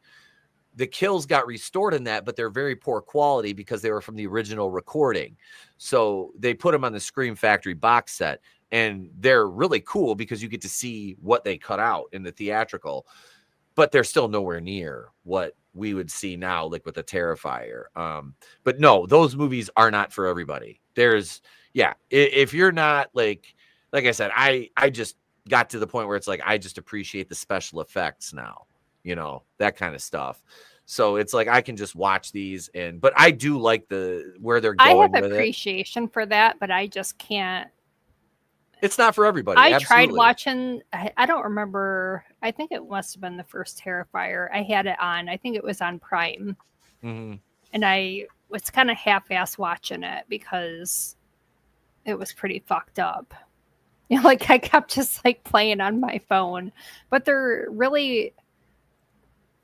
The kills got restored in that, but they're very poor quality because they were from the original recording. So they put them on the Scream Factory box set, and they're really cool because you get to see what they cut out in the theatrical, but they're still nowhere near what we would see now, like with the Terrifier. But no, those movies are not for everybody. If you're not like I said, I just got to the point where it's like, I just appreciate the special effects now. That kind of stuff. So it's like I can just watch these, but I do like where they're going. I have appreciation for that, but I just can't. It's not for everybody. I tried watching. I don't remember. I think it must have been the first Terrifier. I had it on. I think it was on Prime, and I was kind of half-ass watching it because it was pretty fucked up. Like I kept just like playing on my phone, but they're really.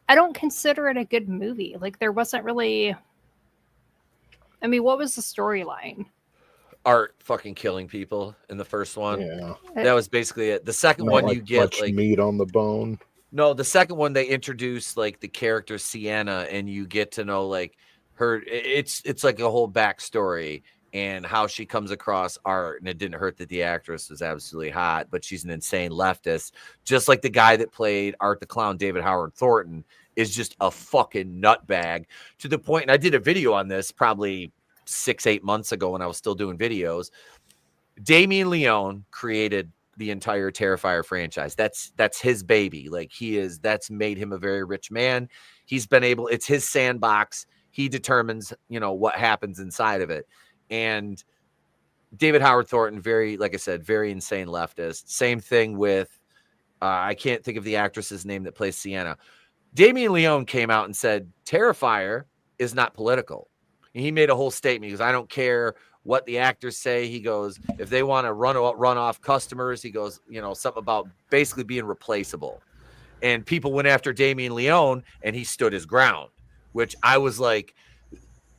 I don't consider it a good movie. Like there wasn't really. I mean, what was the storyline? Art fucking killing people in the first one. Yeah, that was basically it. The second one, you get like meat on the bone. No, the second one they introduce like the character Sienna, and you get to know like her. It's like a whole backstory and how she comes across Art. And it didn't hurt that the actress was absolutely hot, but she's an insane leftist, just like the guy that played Art the Clown, David Howard Thornton, is just a fucking nutbag to the point. And I did a video on this probably 6-8 months ago when I was still doing videos. Damien Leone created the entire Terrifier franchise. That's his baby. Like that's made him a very rich man. He's been able, it's his sandbox. He determines, what happens inside of it. And David Howard Thornton, very, like I said, very insane leftist. Same thing with, I can't think of the actress's name that plays Sienna. Damien Leone came out and said, Terrifier is not political. And he made a whole statement. He goes, I don't care what the actors say. He goes, if they want to run off customers, he goes, something about basically being replaceable. And people went after Damien Leone, and he stood his ground, which I was like,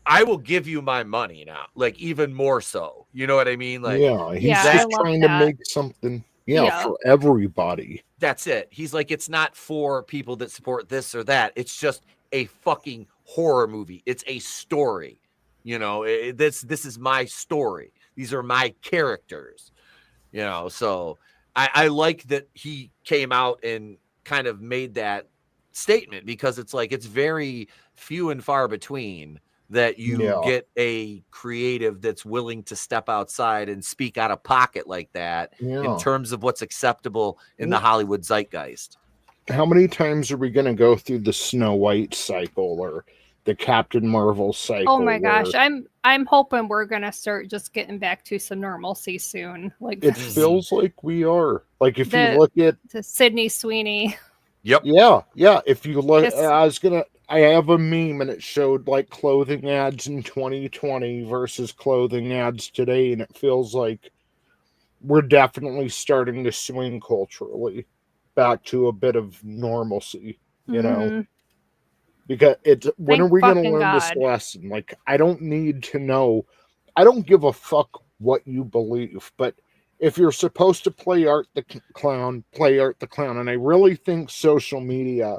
I will give you my money now, like even more so. You know what I mean? Like, he's just trying to make something, for everybody. That's it. He's like, it's not for people that support this or that. It's just a fucking horror movie. It's a story. This is my story. These are my characters. So I like that he came out and kind of made that statement, because it's like it's very few and far between that you get a creative that's willing to step outside and speak out of pocket like that in terms of what's acceptable in the Hollywood zeitgeist. How many times are we going to go through the Snow White cycle or the Captain Marvel cycle? Oh my gosh, I'm hoping we're going to start just getting back to some normalcy soon. Like it feels like we are. Like if you look at the Sydney Sweeney. Yep. Yeah. If you look, I have a meme and it showed like clothing ads in 2020 versus clothing ads today, and it feels like we're definitely starting to swing culturally back to a bit of normalcy, because when are we going to learn this lesson? Like, I don't need to know. I don't give a fuck what you believe, but if you're supposed to play Art the Clown, play Art the Clown. And I really think social media,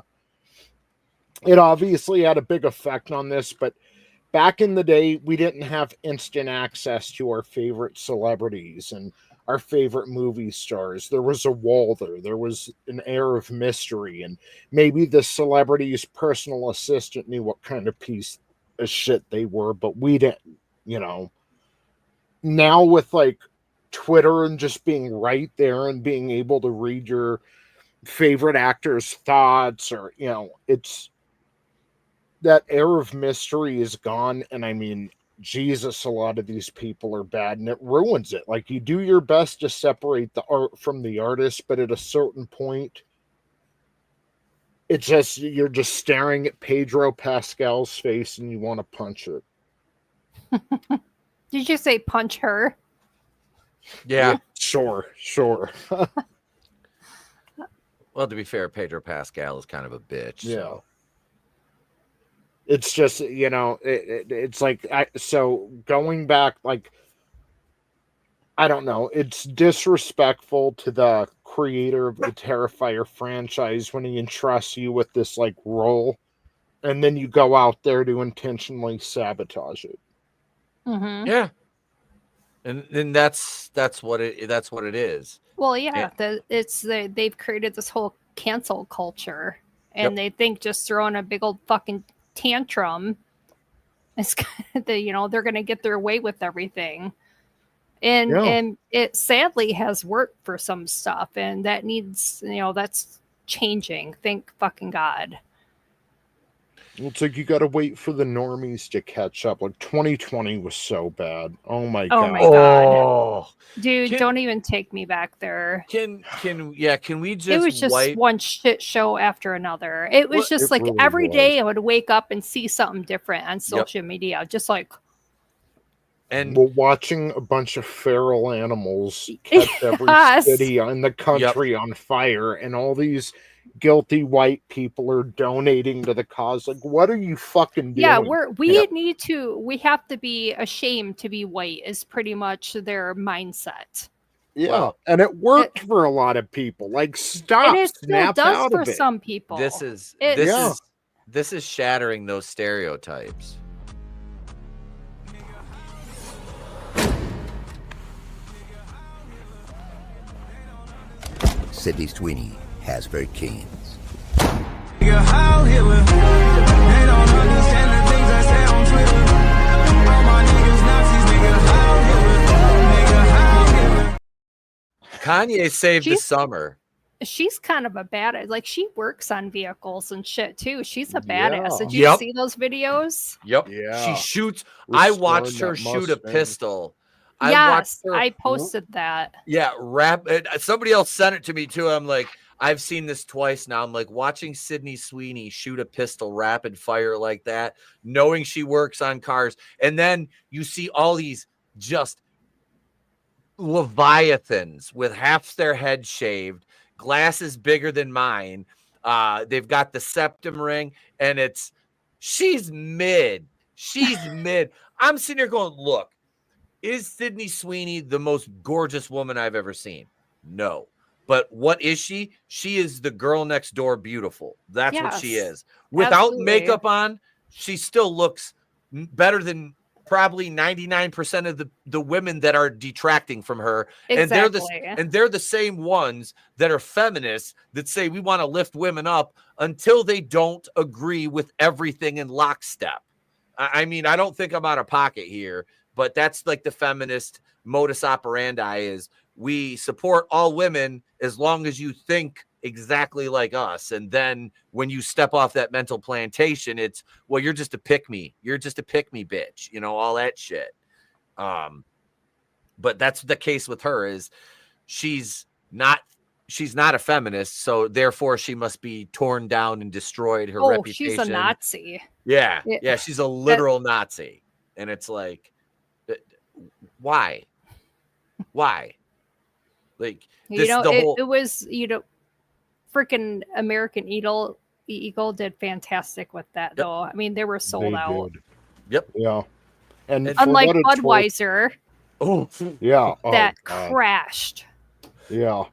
it obviously had a big effect on this, but back in the day, we didn't have instant access to our favorite celebrities and our favorite movie stars. There was a wall there. There was an air of mystery, and maybe the celebrity's personal assistant knew what kind of piece of shit they were, but we didn't, you know. Now with like Twitter and just being right there and being able to read your favorite actor's thoughts, or, you know, it's that air of mystery is gone. And I mean, Jesus, a lot of these people are bad, and it ruins it. Like, you do your best to separate the art from the artist, but at a certain point, it's just, you're just staring at Pedro Pascal's face and you want to punch it. Did you say punch her? Yeah. Sure. Well, to be fair, Pedro Pascal is kind of a bitch. Yeah. So. It's just, you know, it's like, so going back, like, I don't know, it's disrespectful to the creator of the Terrifier franchise when he entrusts you with this, like, role, and then you go out there to intentionally sabotage it. Mm-hmm. Yeah. And that's what it is. Well, yeah. They've created this whole cancel culture, and they think just throwing a big old fucking tantrum is they're going to get their way with everything. And it sadly has worked for some stuff, and that needs, that's changing. Thank fucking God. It's like you got to wait for the normies to catch up. Like 2020 was so bad. Oh my God. Oh, dude, don't even take me back there. Can we just? It was just one shit show after another. It was just like really every day I would wake up and see something different on social media, just like. And we're watching a bunch of feral animals catch every city in the country on fire, and all these guilty white people are donating to the cause. Like, what are you fucking doing? Yeah, we have to be ashamed to be white is pretty much their mindset. Yeah, well, and it worked for a lot of people. Like, stop, and it still does for some people. This is shattering those stereotypes. Sydney Sweeney has very kings. Kanye saved the summer. She's kind of a badass. Like, she works on vehicles and shit too. She's a badass. Did you see those videos? Yep. Yeah. She shoots. I watched her shoot a pistol. I posted that. Yeah, somebody else sent it to me too. I'm like, I've seen this twice now. I'm like, watching Sydney Sweeney shoot a pistol rapid fire like that, knowing she works on cars, and then you see all these just leviathans with half their head shaved, glasses bigger than mine. They've got the septum ring, and she's mid. I'm sitting here going, look. Is Sydney Sweeney the most gorgeous woman I've ever seen? No. But what is she? She is the girl next door beautiful. That's what she is. Without makeup on, she still looks better than probably 99% of the women that are detracting from her. Exactly. And they're the same ones that are feminists that say we want to lift women up until they don't agree with everything in lockstep. I mean, I don't think I'm out of pocket here. But that's like the feminist modus operandi is we support all women as long as you think exactly like us. And then when you step off that mental plantation, it's, well, you're just a pick me. You're just a pick me bitch, all that shit. But that's the case with her is she's not a feminist. So therefore she must be torn down and destroyed her reputation. She's a Nazi. Yeah. Yeah. She's a literal Nazi. And it's like, why like this, it was freaking American Eagle did fantastic with that though. I mean, they were sold out. Yep. Yeah. And unlike Budweiser, that crashed. Yeah.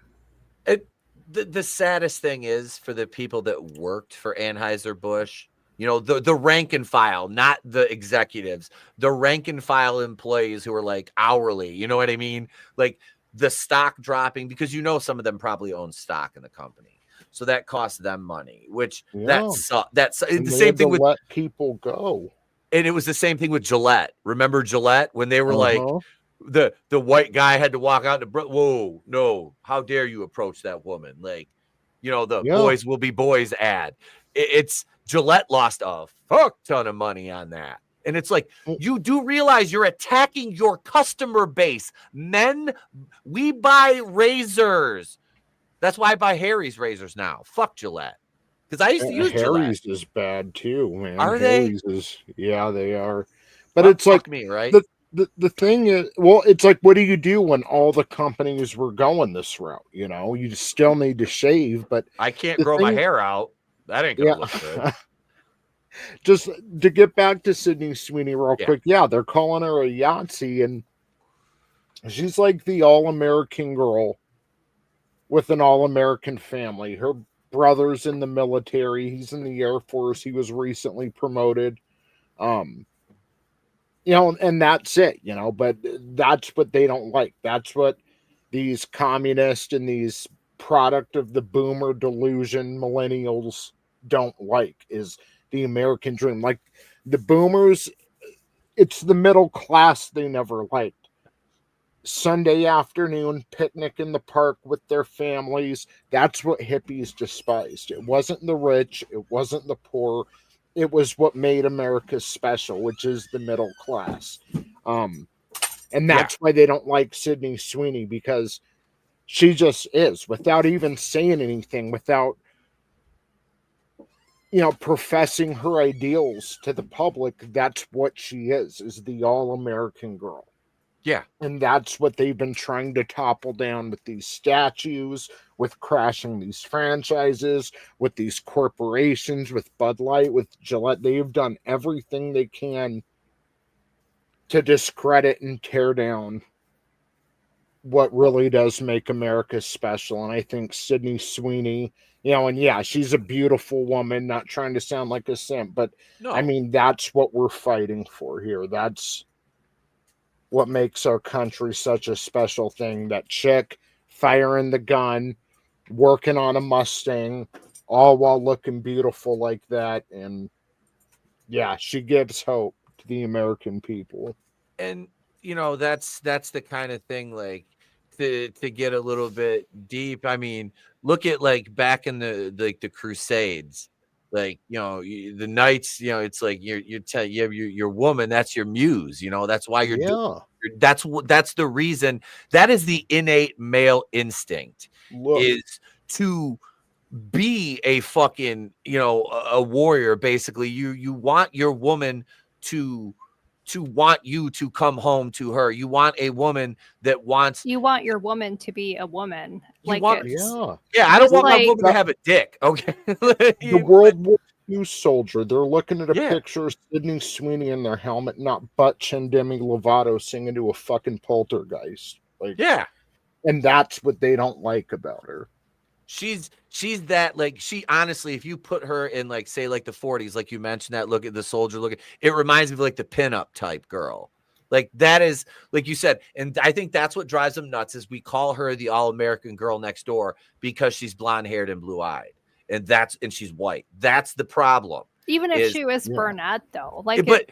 The saddest thing is for the people that worked for Anheuser-Busch, You know, the rank and file, not the executives, the rank and file employees who are like hourly. You know what I mean? Like the stock dropping, because you know some of them probably own stock in the company. So that costs them money, which that's the same thing with let people go. And it was the same thing with Gillette. Remember Gillette when they were like the white guy had to walk out and whoa, no, how dare you approach that woman? Like, you know, the boys will be boys ad. It's Gillette lost a fuck ton of money on that. And it's like, you do realize you're attacking your customer base. Men, we buy razors. That's why I buy Harry's razors now. Fuck Gillette. Because I used to use Harry's Gillette. Is bad too, man. Are Harry's they? Yeah, they are. But it's like me, right? The thing is, well, it's like, what do you do when all the companies were going this route? You know, you still need to shave, but I can't grow my hair out. That ain't gonna look good. Just to get back to Sydney Sweeney real quick, they're calling her a Yahtzee, and she's like the all-American girl with an all-American family. Her brother's in the military. He's in the Air Force. He was recently promoted. You know, and that's it, you know, but that's what they don't like. That's what these communists and these product of the boomer delusion millennials don't like, is the American dream. Like the boomers, it's the middle class they never liked. Sunday afternoon picnic in the park with their families. That's what hippies despised. It wasn't the rich. It wasn't the poor. It was what made America special, which is the middle class. And that's why they don't like Sydney Sweeney, because she just is, without even saying anything, without, you know, professing her ideals to the public. That's what she is the all-American girl. Yeah. And that's what they've been trying to topple down with these statues, with crashing these franchises, with these corporations, with Bud Light, with Gillette. They've done everything they can to discredit and tear down what really does make America special. And I think Sydney Sweeney, you know, and yeah, she's a beautiful woman, not trying to sound like a simp, but I mean, that's what we're fighting for here. That's what makes our country such a special thing. That chick firing the gun, working on a Mustang, all while looking beautiful like that. And yeah, she gives hope to the American people. And you know, that's the kind of thing, like, to get a little bit deep. I mean, look at like back in the Crusades. Like, you know, the knights, you know, it's like your woman, that's your muse, you know, that's why you're doing, that's the reason. That is the innate male instinct, is to be a fucking, you know, a warrior. Basically, you want your woman to want you to come home to her. You want a woman that wants. You want your woman to be a woman. Like, I don't want my woman to have a dick. Okay. The World War II soldier. They're looking at a picture of Sydney Sweeney in their helmet, not Butch and Demi Lovato singing to a fucking poltergeist. Like, and that's what they don't like about her. She's that, like, she honestly, if you put her in, like, say, like the 40s, like you mentioned, that look at the soldier look, it reminds me of like the pinup type girl. Like, that is, like you said, and I think that's what drives them nuts, is we call her the all-American girl next door because she's blonde-haired and blue-eyed, and she's white. That's the problem. Even if she was brunette, though, like, but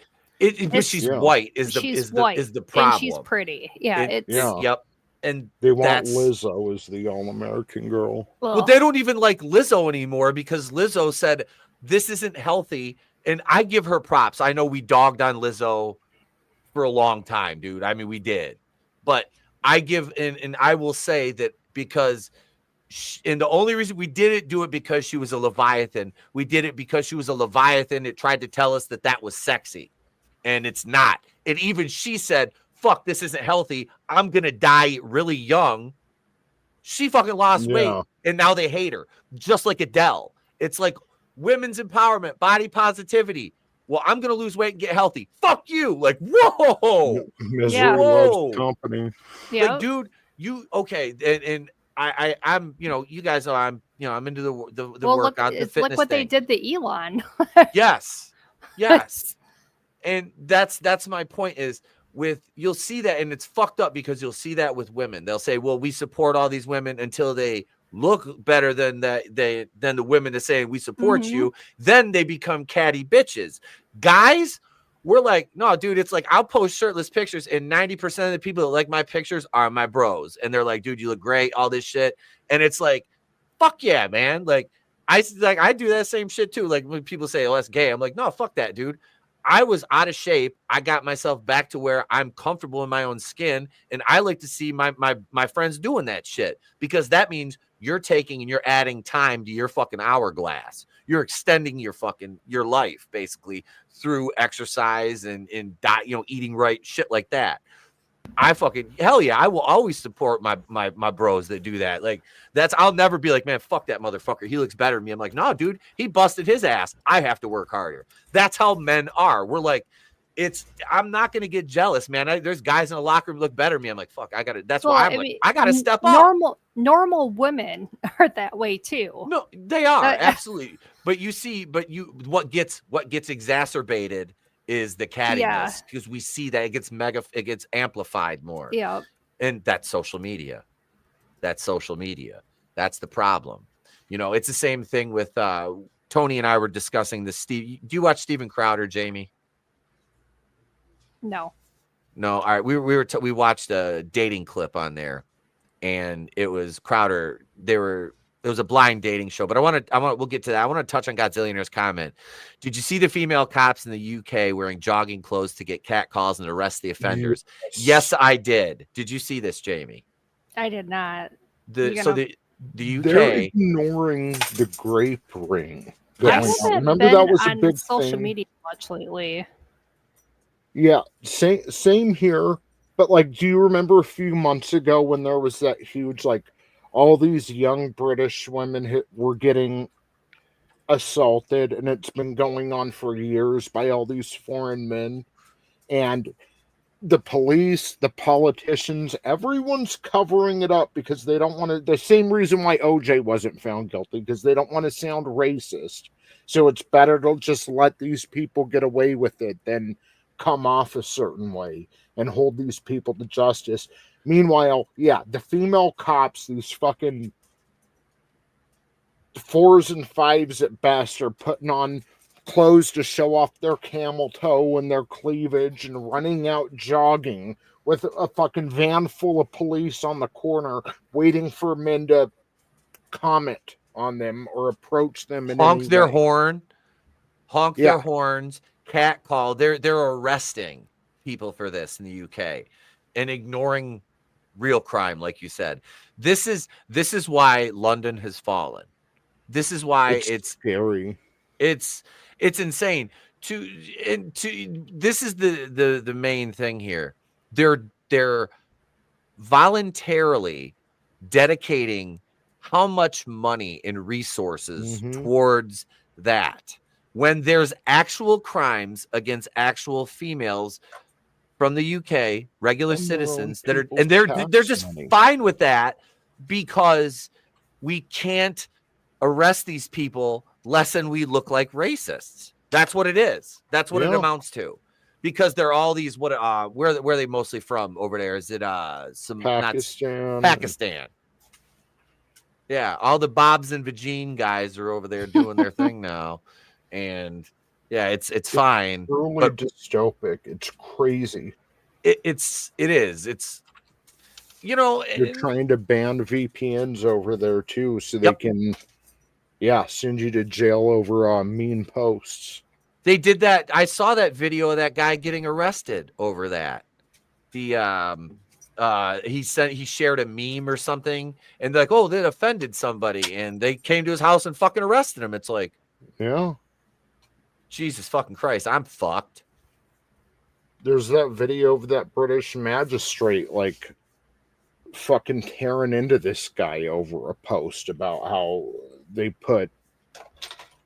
she's white is the problem. And she's pretty. Yeah, yep. And they want Lizzo as the all-American girl. Well, they don't even like Lizzo anymore, because Lizzo said this isn't healthy. And I give her props. I know we dogged on Lizzo for a long time, dude. I mean, we did. But I give, and I will say that, because and the only reason we didn't do it because she was a Leviathan. We did it because she was a Leviathan. It tried to tell us that was sexy. And it's not. And even she said, fuck, this isn't healthy. I'm going to die really young. She fucking lost weight, and now they hate her. Just like Adele. It's like women's empowerment, body positivity. Well, I'm going to lose weight and get healthy. Fuck you. Like, whoa. Loves company. Like, dude, and I'm, you know, you guys know I'm into the workout, the fitness look what thing. they did to Elon. Yes. Yes. And that's my point is you'll see that, and it's fucked up because you'll see that with women. They'll say, well, we support all these women until they look better than the women that say we support you. Then they become catty bitches. Guys, we're like, no, dude, it's like I'll post shirtless pictures, and 90% of the people that like my pictures are my bros. And they're like, dude, you look great, all this shit. And it's like, fuck yeah, man. Like I do that same shit too. Like when people say, oh, that's gay, I'm like, no, fuck that, dude. I was out of shape. I got myself back to where I'm comfortable in my own skin. And I like to see my friends doing that shit, because that means you're taking and you're adding time to your fucking hourglass. You're extending your life basically through exercise and eating right, shit like that. I fucking hell yeah, I will always support my bros that do that. Like I'll never be like, man, fuck that motherfucker, he looks better than me. I'm like, no, dude, he busted his ass. I have to work harder. That's how men are. We're like, I'm not gonna get jealous, man. There's guys in the locker room look better than me. I'm like, fuck, I gotta step up. Normal women are that way too. No, they are absolutely. But what gets exacerbated is the cattiness, because we see that it gets amplified more. Yeah. And that's social media. That's the problem. It's the same thing with Tony and I were discussing this. Do you watch Steven Crowder, Jamie? No. All right. We watched a dating clip on there, and it was Crowder. It was a blind dating show, but we'll get to that. I want to touch on Godzillionaire's comment. Did you see the female cops in the UK wearing jogging clothes to get cat calls and arrest the offenders? Yes, I did. Did you see this, Jamie? I did not. The UK, they're ignoring the grape ring. I haven't Remember that was a big social thing. media much lately. Yeah, same here. But like, do you remember a few months ago when there was that huge, like, all these young British women were getting assaulted, and it's been going on for years by all these foreign men, and the police, the politicians, everyone's covering it up because they don't want to. The same reason why OJ wasn't found guilty, because they don't want to sound racist. So it's better to just let these people get away with it than come off a certain way and hold these people to justice. Meanwhile, yeah, the female cops, these fucking 4s and 5s at best, are putting on clothes to show off their camel toe and their cleavage and running out jogging with a fucking van full of police on the corner waiting for men to comment on them or approach them. Honk their horns, cat call. They're arresting people for this in the UK and ignoring real crime, like you said. This is why London has fallen. This is why it's scary. It's insane. This is the main thing here. They're voluntarily dedicating how much money and resources towards that, when there's actual crimes against actual females from the UK, regular citizens that are, and they're just fine with that because we can't arrest these people less than we look like racists. That's what it is. That's what it amounts to, because they're all these where are they mostly from over there? Is it Pakistan? Yeah, all the Bobs and Vagine guys are over there doing their thing now, and yeah, it's fine. Truly dystopic. It's crazy. It is. It's you're trying to ban VPNs over there too, so they can send you to jail over mean posts. They did that. I saw that video of that guy getting arrested over that. He shared a meme or something, and they're like, oh, that offended somebody, and they came to his house and fucking arrested him. It's like, Jesus fucking Christ, I'm fucked. There's that video of that British magistrate like fucking tearing into this guy over a post about how they put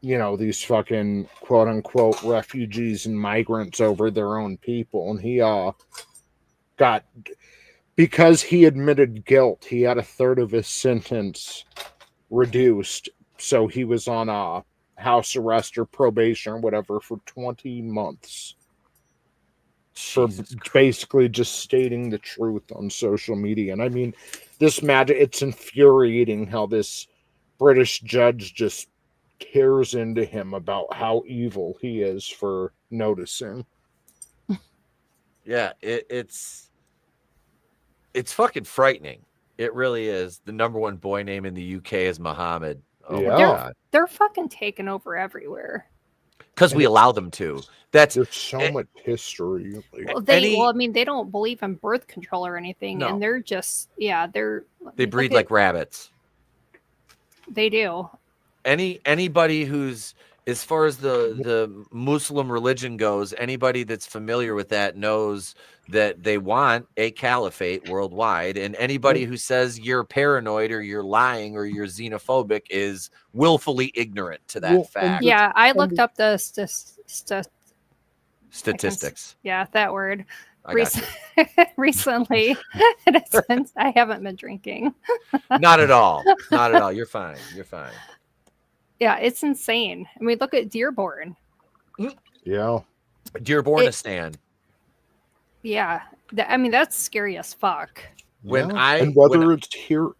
these fucking quote unquote refugees and migrants over their own people, and he got, because he admitted guilt, he had 1/3 of his sentence reduced, so he was on house arrest or probation or whatever for 20 months for basically just stating the truth on social media. And I mean, it's infuriating how this British judge just tears into him about how evil he is for noticing. Yeah, it's fucking frightening. It really is. The number one boy name in the UK is Muhammad. Oh Yeah. my God. They're fucking taking over everywhere. Because we allow them to. There's so much history. Well, I mean, they don't believe in birth control or anything, No. and they're just, they breed like rabbits. They do. Anybody who's, as far as the Muslim religion goes, anybody that's familiar with that knows that they want a caliphate worldwide, and anybody who says you're paranoid or you're lying or you're xenophobic is willfully ignorant to that fact. Yeah, I looked up the statistics. Yeah, that word. I got Recently, since I haven't been drinking. Not at all. Not at all. You're fine. You're fine. Yeah, it's insane. I mean, look at Dearborn. Yeah. Dearbornistan. Yeah. I mean, that's scary as fuck. And whether it's here.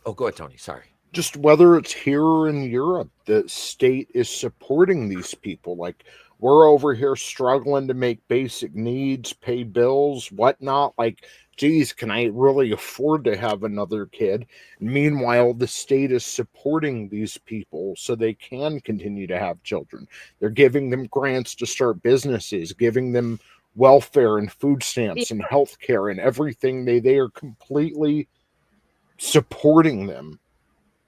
Oh, go ahead, Tony. Sorry. Just whether it's here or in Europe, the state is supporting these people. Like, we're over here struggling to make basic needs, pay bills, whatnot. Like, geez, can I really afford to have another kid? Meanwhile, the state is supporting these people so they can continue to have children. They're giving them grants to start businesses, giving them welfare and food stamps and health care and everything. They are completely supporting them.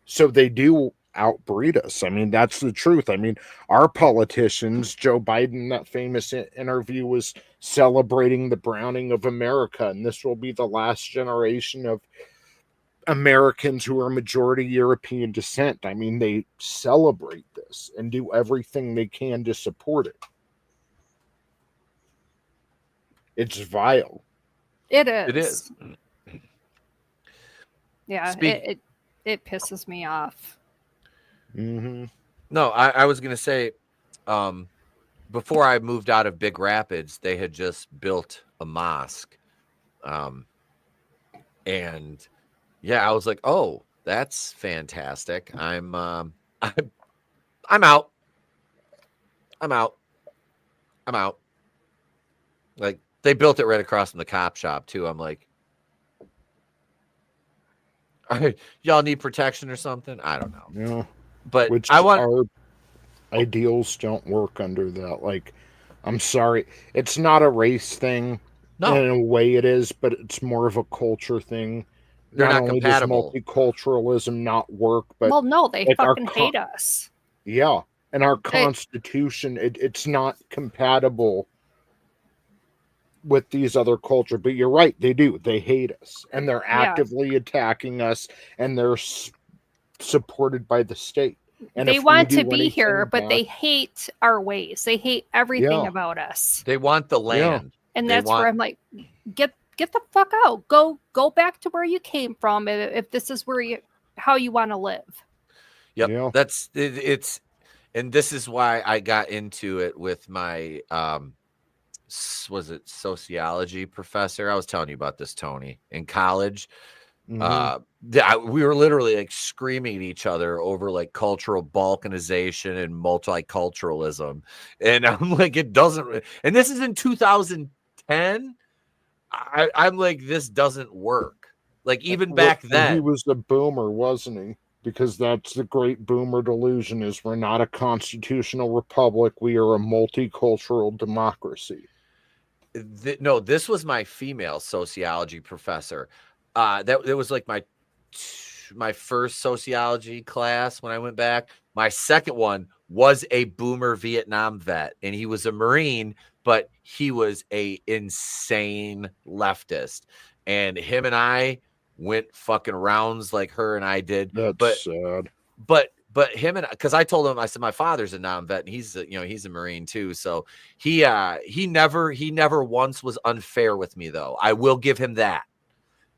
So they do outbreed us. I mean, that's the truth. I mean, our politicians, Joe Biden, that famous interview was celebrating the browning of America, and this will be the last generation of Americans who are majority European descent. I mean, they celebrate this and do everything they can to support it. It's vile. It is. It is. Yeah, it pisses me off. Mm-hmm. No, I was going to say, before I moved out of Big Rapids, they had just built a mosque. And yeah, I was like, oh, that's fantastic. I'm out. I'm out. Like, they built it right across from the cop shop too. I'm like, y'all need protection or something? I don't know. Yeah. But our ideals don't work under that. Like, I'm sorry, it's not a race thing. No, in a way it is, but it's more of a culture thing. They're not only compatible. Does multiculturalism not work, but well, no, they fucking hate us. Yeah, and our Constitution, it's not compatible with these other cultures. But you're right, they do. They hate us, and they're actively attacking us, and they're supported by the state. And they want to be here, but they hate our ways. They hate everything about us. They want the land. And that's where I'm like, get the fuck out. Go back to where you came from if this is how you want to live. Yep. Yeah. That's it's and this is why I got into it with my was it sociology professor? I was telling you about this, Tony, in college. Mm-hmm. We were literally like screaming at each other over like cultural balkanization and multiculturalism, and I'm like, it doesn't. And this is in 2010. I'm like, this doesn't work. Like, even back then, he was a boomer, wasn't he? Because that's the great boomer delusion: is we're not a constitutional republic, we are a multicultural democracy. No, this was my female sociology professor. That was like my first sociology class when I went back. My second one was a boomer Vietnam vet, and he was a Marine, but he was a insane leftist. And him and I went fucking rounds like her and I did. That's sad. But him and, because I told him, I said, my father's a non-vet, and he's a Marine too. So he never once was unfair with me, though. I will give him that.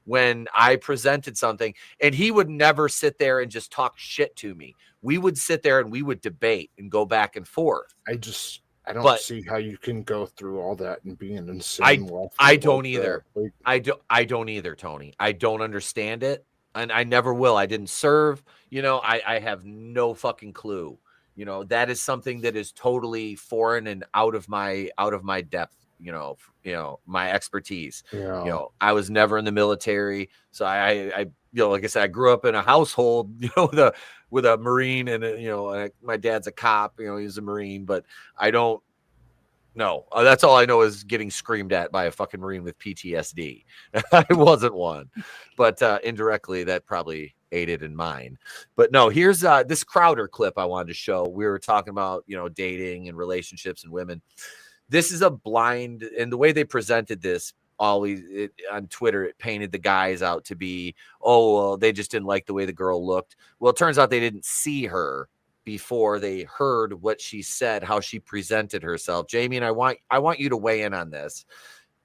when I presented something, and he would never sit there and just talk shit to me. We would sit there and we would debate and go back and forth. I don't see how you can go through all that and be an insane. I don't either. I don't either, Tony. I don't understand it, and I never will. I didn't serve. I have no fucking clue. That is something that is totally foreign and out of my depth. My expertise. Yeah. I was never in the military, so I like I said, I grew up in a household, with a Marine, and my dad's a cop. He's a Marine, but I don't know. That's all I know is getting screamed at by a fucking Marine with PTSD. I wasn't one, but indirectly that probably aided in mine. But no, here's this Crowder clip I wanted to show. We were talking about dating and relationships and women. This is a blind, and the way they presented this on Twitter, it painted the guys out to be, they just didn't like the way the girl looked. Well, it turns out they didn't see her before they heard what she said, how she presented herself. Jamie, and I want you to weigh in on this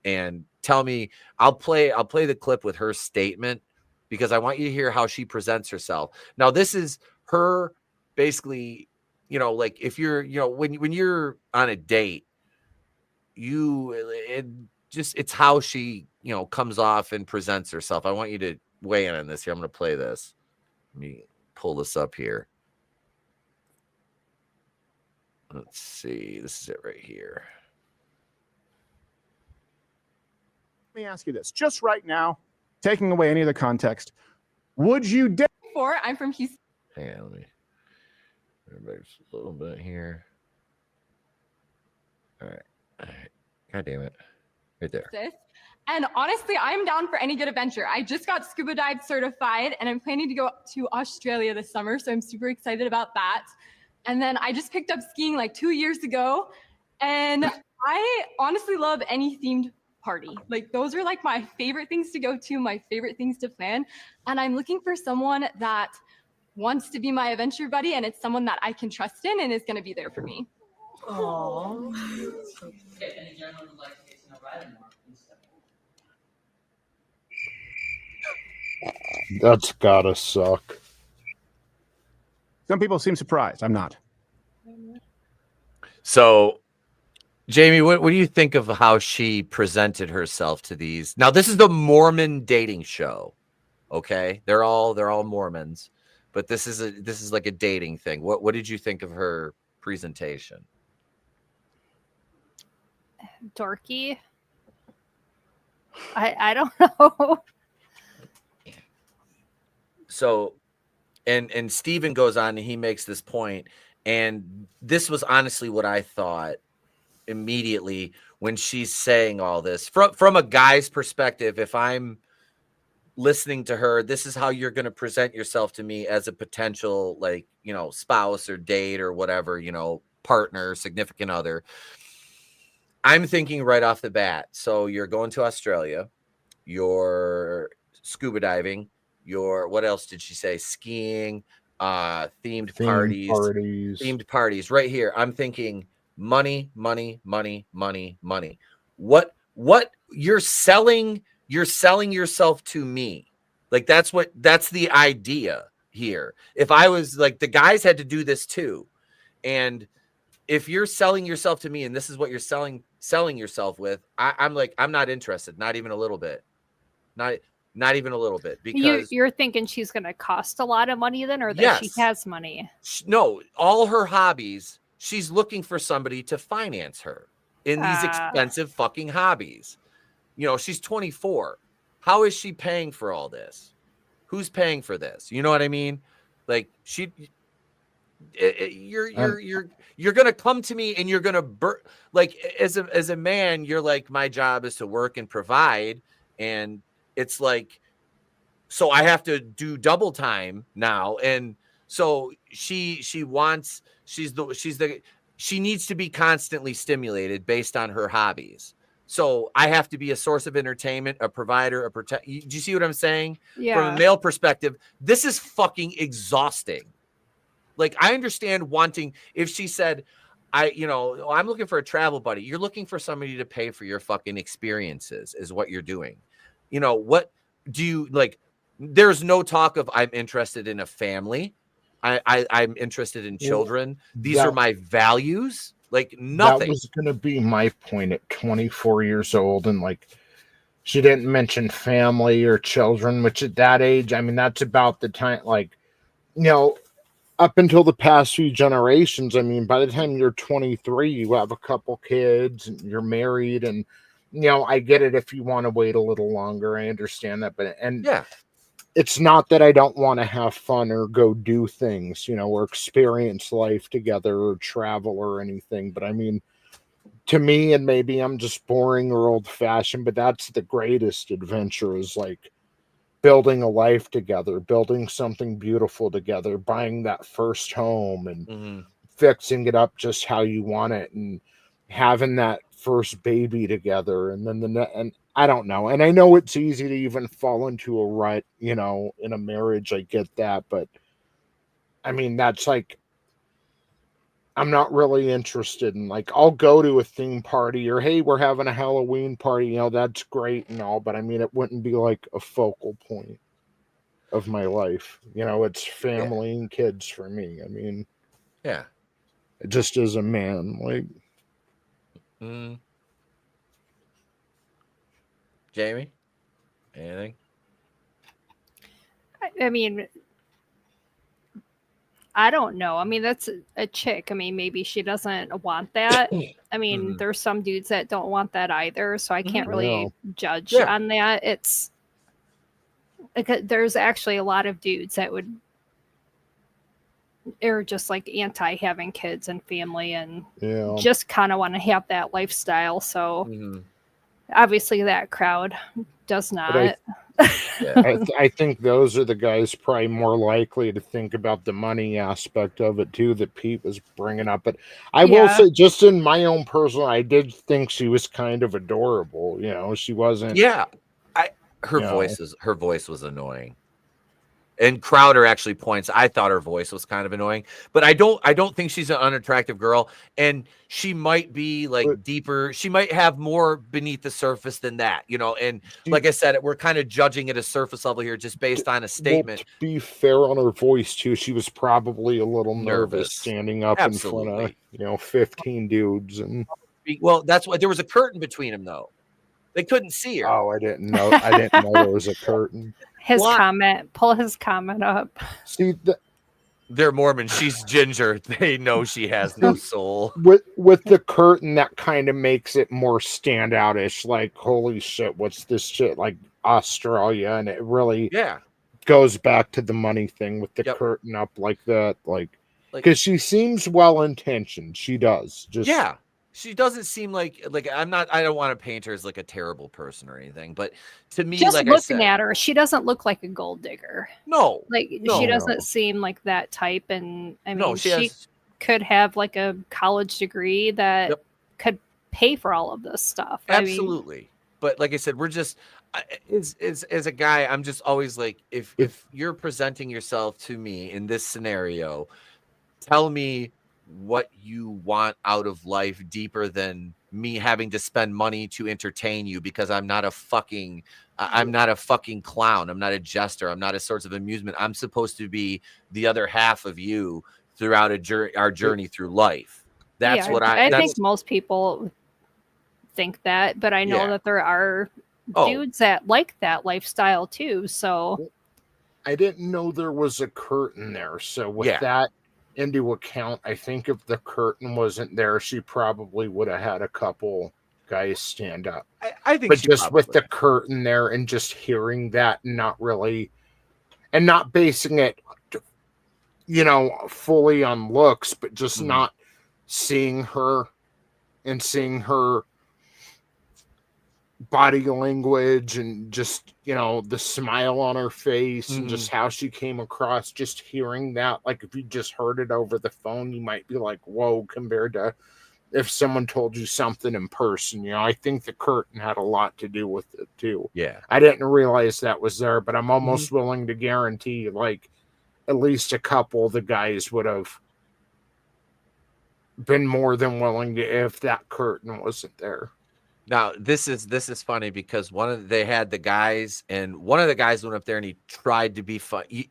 and tell me. I'll play the clip with her statement because I want you to hear how she presents herself. Now, this is her basically, like if you're, when you're on a date, it's how she, comes off and presents herself. I want you to weigh in on this here. I'm going to play this. Let me pull this up here. Let's see. This is it right here. Let me ask you this. Just right now, taking away any of the context, would you date? I'm from Houston. Hang on, let me everybody's a little bit here. All right. God damn it. Right there. And honestly, I'm down for any good adventure. I just got scuba dive certified and I'm planning to go to Australia this summer. So I'm super excited about that. And then I just picked up skiing like 2 years ago. And I honestly love any themed party. Like those are like my favorite things to go to, my favorite things to plan. And I'm looking for someone that wants to be my adventure buddy. And it's someone that I can trust in and is going to be there for me. Aww. That's gotta suck. Some people seem surprised. I'm not. So, Jamie, what do you think of how she presented herself to these? Now, this is the Mormon dating show. Okay, they're all Mormons, but this is like a dating thing. What did you think of her presentation? Dorky. I don't know. So, and Steven goes on and he makes this point, and this was honestly what I thought immediately when she's saying all this from a guy's perspective. If I'm listening to her, this is how you're going to present yourself to me as a potential, like, spouse or date or whatever, partner, significant other. I'm thinking right off the bat. So you're going to Australia, you're scuba diving, what else did she say? Skiing, themed parties right here. I'm thinking money. What you're selling yourself to me. Like that's the idea here. If I was like, the guys had to do this too. And if you're selling yourself to me and this is what you're selling yourself with, I'm like, I'm not interested. Not even a little bit. Not even a little bit, because you're thinking she's going to cost a lot of money then, or that she has money? No, all her hobbies, she's looking for somebody to finance her in these expensive fucking hobbies. She's 24. How is she paying for all this? Who's paying for this? You know what I mean? Like you're going to come to me and you're going to like as a man, you're like, my job is to work and provide, and it's like, so I have to do double time now. And so she needs to be constantly stimulated based on her hobbies. So I have to be a source of entertainment, a provider, do you see what I'm saying? Yeah. From a male perspective, this is fucking exhausting. Like, I understand wanting, if she said, I'm looking for a travel buddy. You're looking for somebody to pay for your fucking experiences is what you're doing. do you like, there's no talk of I'm interested in a family. I'm interested in children. These are my values. Like nothing. That was going to be my point at 24 years old. And like, she didn't mention family or children, which at that age, I mean, that's about the time, like, you know, up until the past few generations, I mean, by the time you're 23, you have a couple kids and you're married. And, you know, I get it if you want to wait a little longer. I understand that. But, and yeah, it's not that I don't want to have fun or go do things, you know, or experience life together or travel or anything. But I mean, to me, and maybe I'm just boring or old fashioned, but that's the greatest adventure, is like building a life together, building something beautiful together, buying that first home and fixing it up just how you want it, and having that first baby together. And then and I don't know. And I know it's easy to even fall into a rut, you know, in a marriage. I get that. But I mean, that's like, I'm not really interested in, like, I'll go to a theme party or, hey, we're having a Halloween party, you know, that's great and all, but I mean, it wouldn't be like a focal point of my life. You know, it's family and kids for me. I mean, just as a man, like. Jamie, anything? I mean, I don't know. I mean, that's a chick. I mean, maybe she doesn't want that. I mean, there's some dudes that don't want that either, so I can't really judge on that. It's like, there's actually a lot of dudes that are just like anti having kids and family and just kind of want to have that lifestyle. So obviously that crowd does not. I think those are the guys probably more likely to think about the money aspect of it too, that Pete was bringing up. But I will say, just in my own personal, I did think she was kind of adorable. You know, she wasn't. Her voice was annoying. And Crowder actually points, I thought her voice was kind of annoying, but I don't think she's an unattractive girl. And she might be like deeper. She might have more beneath the surface than that, you know? And like I said, we're kind of judging at a surface level here, just based on a statement. Well, to be fair on her voice too, she was probably a little nervous standing up in front of, you know, 15 dudes. And well, that's why there was a curtain between them though. They couldn't see her. Oh, I didn't know there was a curtain. Pull his comment up. See, they're Mormon. She's ginger. They know she has no soul. With the curtain, that kind of makes it more standout-ish. Like, holy shit, what's this shit? Like Australia, and it really goes back to the money thing with the curtain up like that. Like, because she seems well-intentioned. She does. She doesn't seem like I don't want to paint her as like a terrible person or anything, but to me, just like looking at her, she doesn't look like a gold digger. No, she doesn't seem like that type. And I mean, she could have like a college degree that could pay for all of this stuff. Absolutely. I mean, but like I said, we're just as a guy, I'm just always like, if you're presenting yourself to me in this scenario, tell me what you want out of life deeper than me having to spend money to entertain you, because I'm not a fucking clown. I'm not a jester. I'm not a source of amusement. I'm supposed to be the other half of you throughout our journey through life. That's what I think most people think that, but I know that there are dudes that like that lifestyle too. So I didn't know there was a curtain there. So with that into account, I think if the curtain wasn't there, she probably would have had a couple guys stand up. I think, but just with the curtain there and just hearing that, not really, and not basing it, you know, fully on looks, but just not seeing her and seeing her body language and just, you know, the smile on her face and just how she came across, just hearing that. Like, if you just heard it over the phone, you might be like, whoa, compared to if someone told you something in person. You know, I think the curtain had a lot to do with it too. I didn't realize that was there, but I'm almost willing to guarantee, like, at least a couple of the guys would have been more than willing to, if that curtain wasn't there. Now this is funny because they had the guys, and one of the guys went up there and he tried to be funny.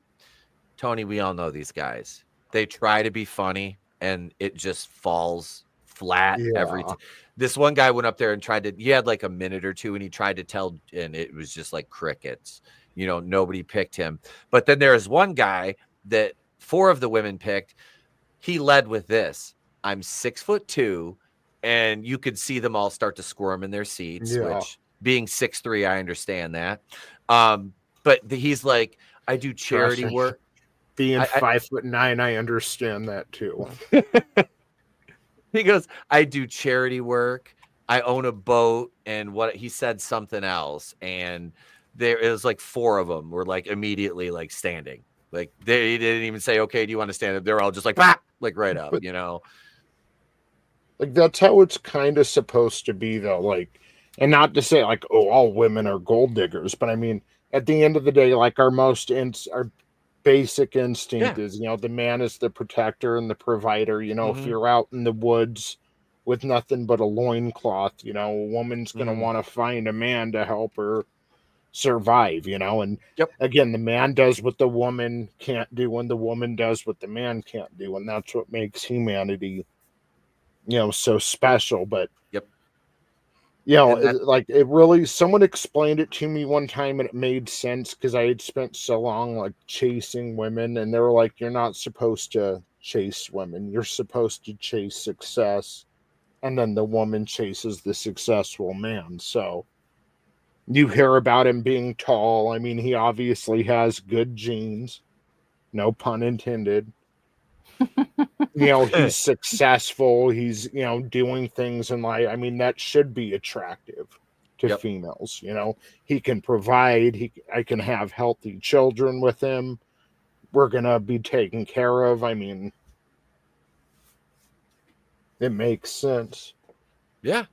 Tony, we all know these guys. They try to be funny and it just falls flat every time. This one guy went up there and he had like a minute or two and he tried to tell, and it was just like crickets. You know, nobody picked him. But then there's one guy that 4 of the women picked. He led with this: I'm 6'2", and you could see them all start to squirm in their seats, which being 6'3", I understand that. But he's like, I do charity work. Being 5'9", I understand that too. He goes, I do charity work. I own a boat, and what he said something else, and there is like 4 of them were like immediately like standing, like they didn't even say, okay, do you want to stand up? They're all just like, bah! Like right up, you know. Like that's how it's kind of supposed to be, though. Like, and not to say like, oh, all women are gold diggers, but I mean, at the end of the day, like our basic instinct is, you know, the man is the protector and the provider. You know, if you're out in the woods with nothing but a loincloth, you know, a woman's going to want to find a man to help her survive, you know. And again, the man does what the woman can't do, and the woman does what the man can't do. And that's what makes humanity, you know, so special. But you know, like it really, someone explained it to me one time and it made sense because I had spent so long like chasing women, and they were like, you're not supposed to chase women. You're supposed to chase success. And then the woman chases the successful man. So you hear about him being tall. I mean, he obviously has good genes. No pun intended. You know, he's successful. He's, you know, doing things in life. I mean, that should be attractive to females. You know, he can provide. I can have healthy children with him. We're going to be taken care of. I mean, it makes sense. Yeah.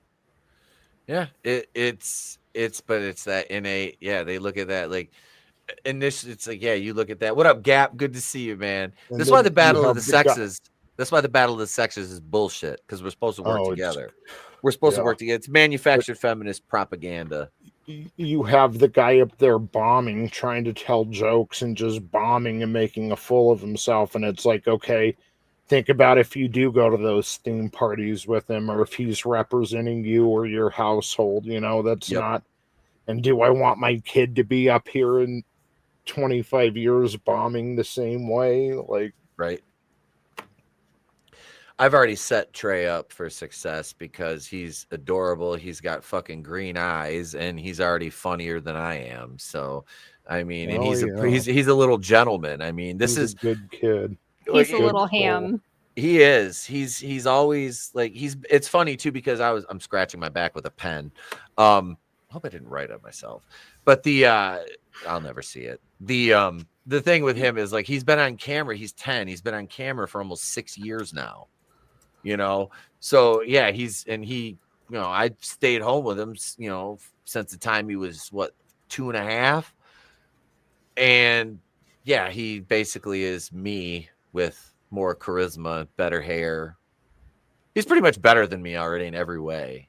It's that innate. Yeah. They look at that like, and this, it's like, yeah, you look at that. What up, Gap? Good to see you, man. That's why the battle of the sexes. That's why the battle of the sexes is bullshit, because we're supposed to work together. We're supposed to work together. It's manufactured feminist propaganda. You have the guy up there bombing, trying to tell jokes and just bombing and making a fool of himself. And it's like, okay, think about if you do go to those theme parties with him, or if he's representing you or your household, you know, that's not. And do I want my kid to be up here in 25 years bombing the same way? Like, right. I've already set Trey up for success because he's adorable. He's got fucking green eyes, and he's already funnier than I am. So, I mean, and he's a little gentleman. I mean, he's a good kid. He's a little ham. He is. He's always like it's funny too, because I'm scratching my back with a pen. I hope I didn't write it myself. But I'll never see it. The thing with him is like he's been on camera. He's 10. He's been on camera for almost 6 years now. You know, so yeah, you know, I stayed home with him, you know, since the time he was 2.5, and yeah, he basically is me with more charisma, better hair. He's pretty much better than me already in every way.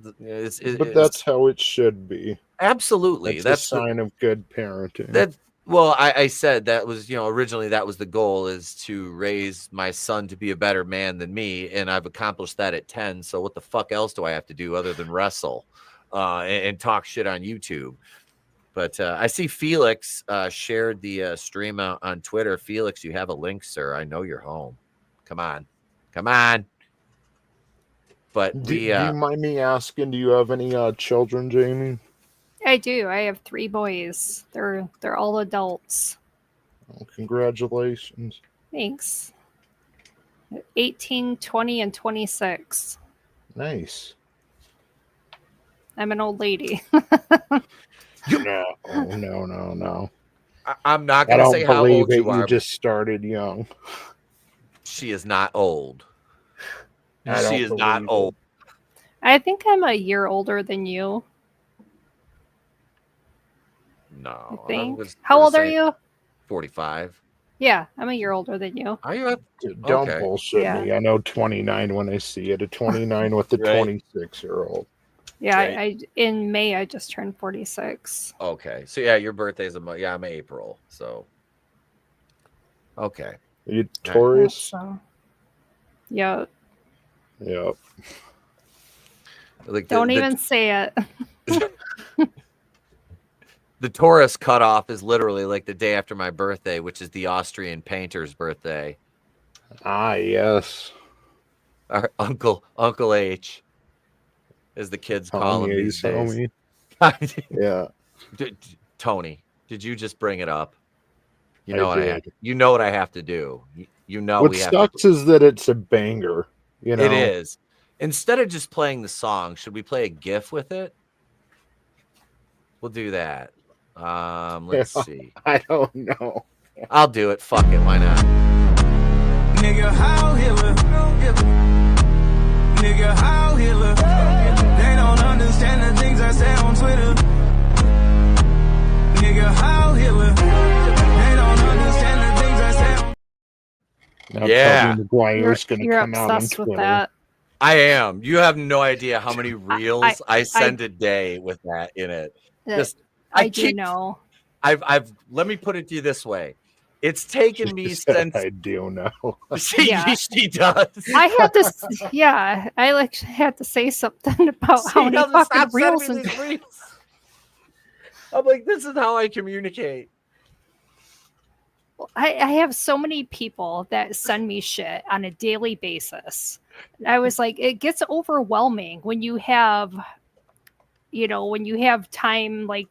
But that's how it should be. Absolutely, that's a sign of good parenting. Well, I said that was, you know, originally that was the goal, is to raise my son to be a better man than me. And I've accomplished that at 10. So what the fuck else do I have to do other than wrestle and talk shit on YouTube? But I see Felix shared the stream out on Twitter. Felix, you have a link, sir. I know you're home. Come on. But do you mind me asking, do you have any children, Jamie? I do. I have 3 boys. They're all adults. Oh, congratulations. Thanks. 18, 20, and 26. Nice. I'm an old lady. No. I'm not going to say how old you are. You just started young. She is not old. She is not old. I think I'm a year older than you. No. I think. How old are you? 45. Yeah, I'm a year older than you. Are you? Don't bullshit me. I know 29 when I see it. A 29 with a 26-year-old. Yeah, Right. I in May I just turned 46. Okay, so yeah, your birthday's I'm April, so okay. Are you Yeah, Taurus? so, yeah. Yep. Like Don't even say it. the Taurus cutoff is literally like the day after my birthday, which is the Austrian painter's birthday. Ah, yes. Our Uncle H, as the kids call him these days. Yeah. Tony, did you just bring it up? You I know what I did. have. You know what I have to do. You know What we have sucks to. is that it's a banger. You know, It is. Instead of just playing the song, should we play a GIF with it? We'll do that. Let's see. I don't know. I'll do it. Fuck it. Why not? Nigga, how Hitler? Nigga, how Hitler? They don't understand the things I say on Twitter. Nigga, how Hitler? They don't understand the things I say on... Now Yeah. Tobey Maguire's going to You're come out on obsessed with Twitter. that. I am. You have no idea how many reels I send a day with that in it. Just I do know. I've let me put it to you this way. It's taken me since I do know. she does. I had to, yeah, I like had to say something about how many fucking reels and these reels. I'm like, this is how I communicate. I have so many people that send me shit on a daily basis. I was like, it gets overwhelming when you have, when you have time like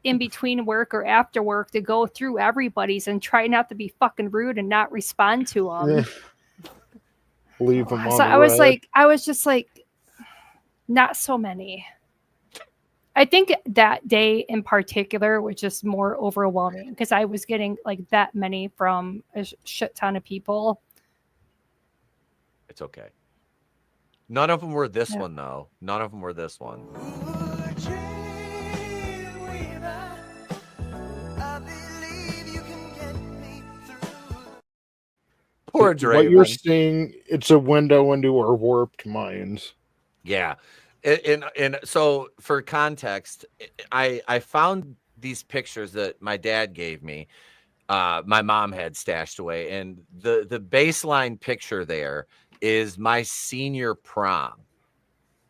in between work or after work to go through everybody's and try not to be fucking rude and not respond to them. Leave them on So I was just like, not so many. I think that day in particular was just more overwhelming because I was getting like that many from a shit ton of people. It's okay. None of them were this one, though. None of them were this one. Poor Draven. What you're seeing, it's a window into our warped minds. Yeah. And so for context, I found these pictures that my dad gave me. My mom had stashed away, and the baseline picture there is my senior prom.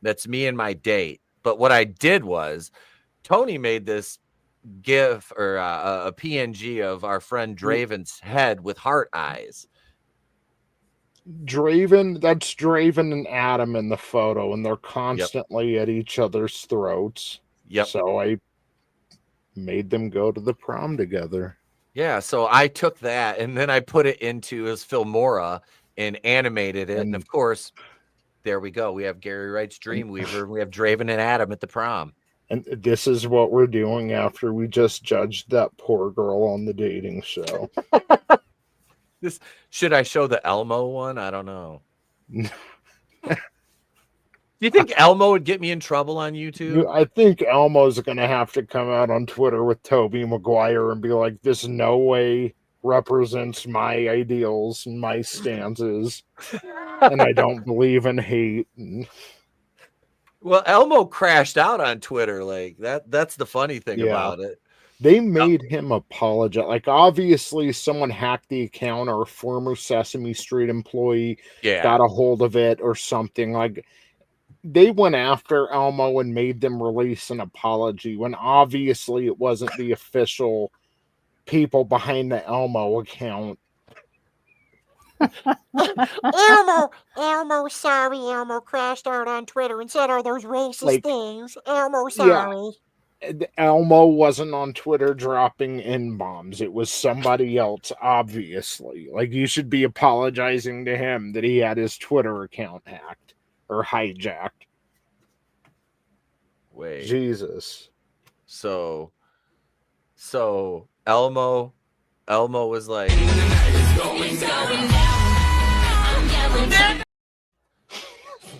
That's me and my date. But what I did was Tony made this GIF or a PNG of our friend Draven's head with heart eyes. Draven, that's Draven and Adam in the photo, and they're constantly at each other's throats. Yep. So I made them go to the prom together. Yeah, so I took that and then I put it into his Filmora and animated it. And of course, there we go. We have Gary Wright's Dreamweaver, and we have Draven and Adam at the prom. And this is what we're doing after we just judged that poor girl on the dating show. Should I show the Elmo one? I don't know. Do you think Elmo would get me in trouble on YouTube? I think Elmo's going to have to come out on Twitter with Tobey Maguire and be like, this no way represents my ideals and my stances. And I don't believe in hate. Well, Elmo crashed out on Twitter. Like that's the funny thing about it. They made him apologize. Like, obviously, someone hacked the account or a former Sesame Street employee got a hold of it or something. Like, they went after Elmo and made them release an apology when obviously it wasn't the official people behind the Elmo account. Elmo, sorry, Elmo crashed out on Twitter and said all those racist things. Elmo, sorry. Yeah. Elmo wasn't on Twitter dropping N-bombs. It was somebody else, obviously. Like, you should be apologizing to him that he had his Twitter account hacked or hijacked. Wait. Jesus. So Elmo was like,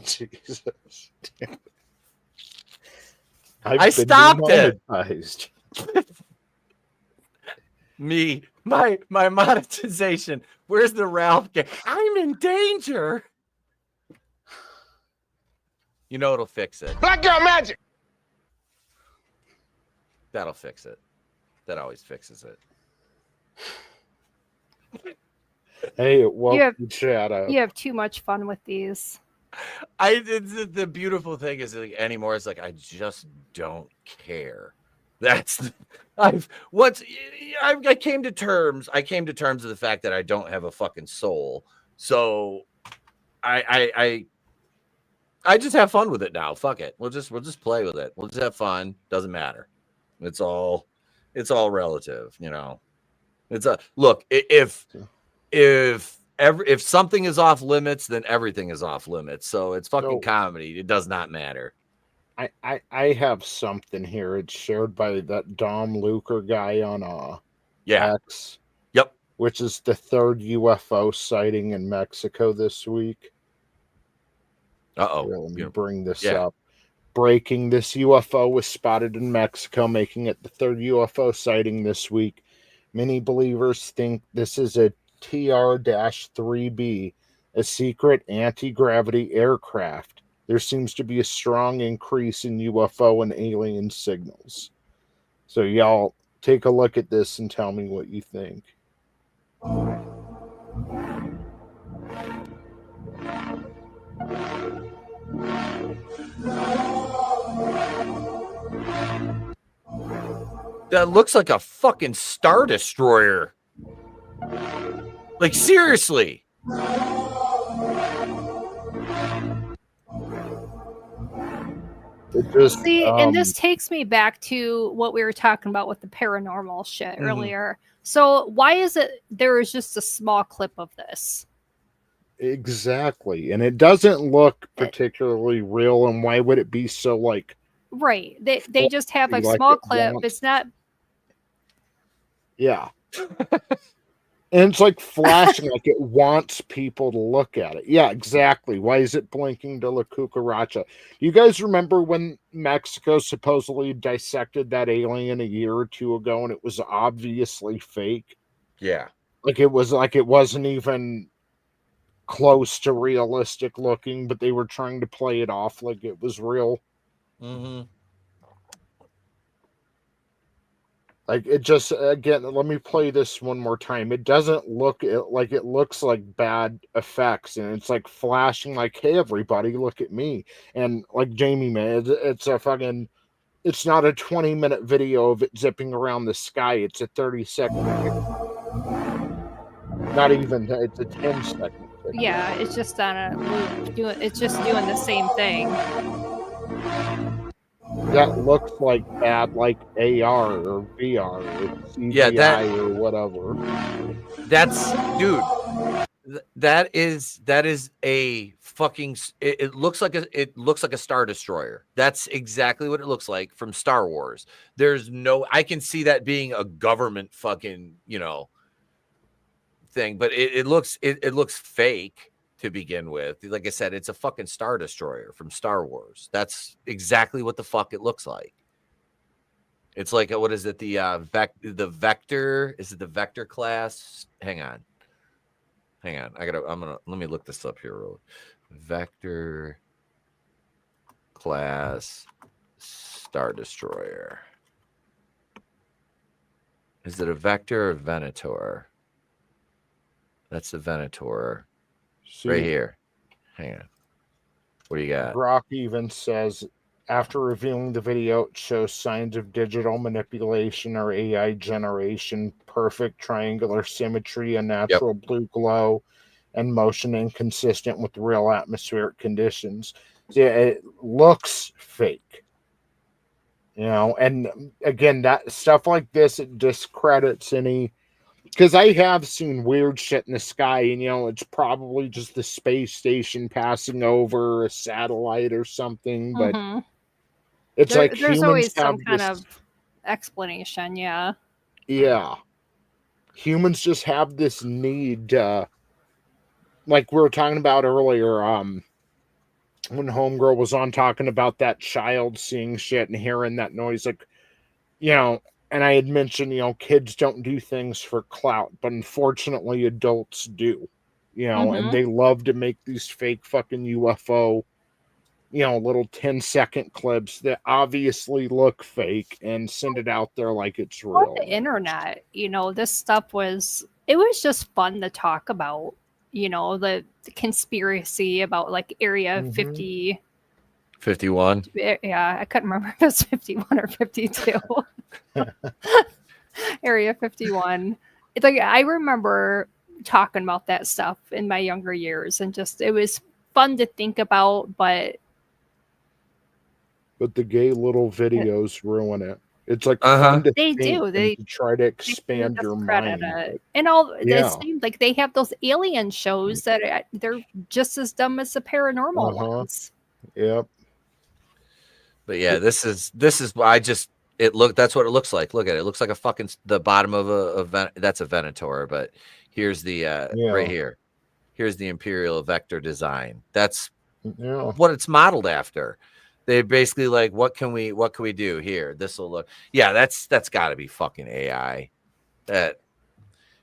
Jesus. I stopped it. My monetization. Where's the Ralph game? I'm in danger. You know it'll fix it. Black girl magic. That'll fix it. That always fixes it. Hey, well, chat up. You have too much fun with these. The beautiful thing is like anymore. It's like I just don't care. That's I came to terms. I came to terms with the fact that I don't have a fucking soul. So I just have fun with it now. Fuck it. We'll just play with it. We'll just have fun. Doesn't matter. It's all relative, you know. It's a look. If something is off limits, then everything is off limits. So it's fucking comedy. It does not matter. I have something here. It's shared by that Dom Luker guy on X. Yep. Which is the third UFO sighting in Mexico this week. Uh-oh. Let me bring this up. Breaking, this UFO was spotted in Mexico, making it the third UFO sighting this week. Many believers think this is a TR-3B, a secret anti-gravity aircraft. There seems to be a strong increase in UFO and alien signals. So y'all take a look at this and tell me what you think. That looks like a fucking Star Destroyer. Like, seriously. See, and this takes me back to what we were talking about with the paranormal shit earlier. So why is it there is just a small clip of this? Exactly. And it doesn't look particularly real. And why would it be so like... Right. They just have like small clip. It's not... Yeah. And it's like flashing, like it wants people to look at it. Yeah, exactly. Why is it blinking to La Cucaracha? You guys remember when Mexico supposedly dissected that alien a year or two ago and it was obviously fake? Yeah. Like it wasn't even close to realistic looking, but they were trying to play it off like it was real. Mm-hmm. Like it just, again, let me play this one more time. It doesn't look like it looks like bad effects, and it's like flashing like, hey, everybody, look at me. And like Jamie, man, it's a fucking, it's not a 20-minute video of it zipping around the sky. It's a 30-second video. Not even, it's a 10-second video. Yeah, it's just on a loop. It's just doing the same thing. That looks like bad, like AR or VR or CGI or whatever. That's, dude. That is a fucking. It looks like a Star Destroyer. That's exactly what it looks like from Star Wars. There's no. I can see that being a government fucking thing, but it looks fake. To begin with, like I said, it's a fucking Star Destroyer from Star Wars. That's exactly what the fuck it looks like. It's like what is it? The Vector? Is it the Vector class? Hang on. Let me look this up here. Vector class Star Destroyer. Is it a Vector or Venator? That's the Venator. Right here. Hang on. What do you got? Brock even says, after reviewing the video, it shows signs of digital manipulation or AI generation, perfect triangular symmetry, a natural blue glow, and motion inconsistent with real atmospheric conditions. Yeah, it looks fake. And again, that stuff like this, it discredits any... Because I have seen weird shit in the sky, and it's probably just the space station passing over a satellite or something. But it's like there's always some kind of explanation, yeah. Yeah, humans just have this need, like we were talking about earlier. When Homegirl was on talking about that child seeing shit and hearing that noise, like And I had mentioned, kids don't do things for clout, but unfortunately adults do, and they love to make these fake fucking UFO little 10-second clips that obviously look fake and send it out there like it's real. On the internet, this stuff was just fun to talk about. The conspiracy about like Area 50. 51. Yeah, I couldn't remember if it was 51 or 52. Area 51. It's like I remember talking about that stuff in my younger years, and just it was fun to think about, but the gay little videos ruin it. It's like fun to they think do. They to try to expand your mind. And all it seems like they have those alien shows that they're just as dumb as the paranormal ones. Yep. But yeah, this is that's what it looks like. Look at it. It looks like a fucking the bottom of that's a Venator, but here's the right here. Here's the Imperial Vector design. That's what it's modeled after. They basically like, what can we do here? This will look, that's got to be fucking AI. That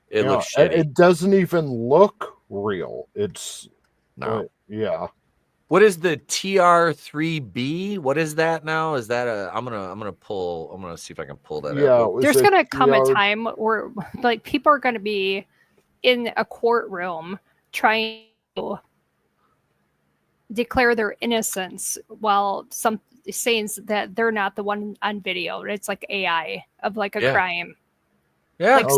it looks shitty. It doesn't even look real. It's What is the TR3B? What is that now? Is that I'm gonna see if I can pull that up. There's gonna come a time where like people are gonna be in a courtroom trying to declare their innocence while some saying that they're not the one on video. It's like AI of like a crime. Yeah. Like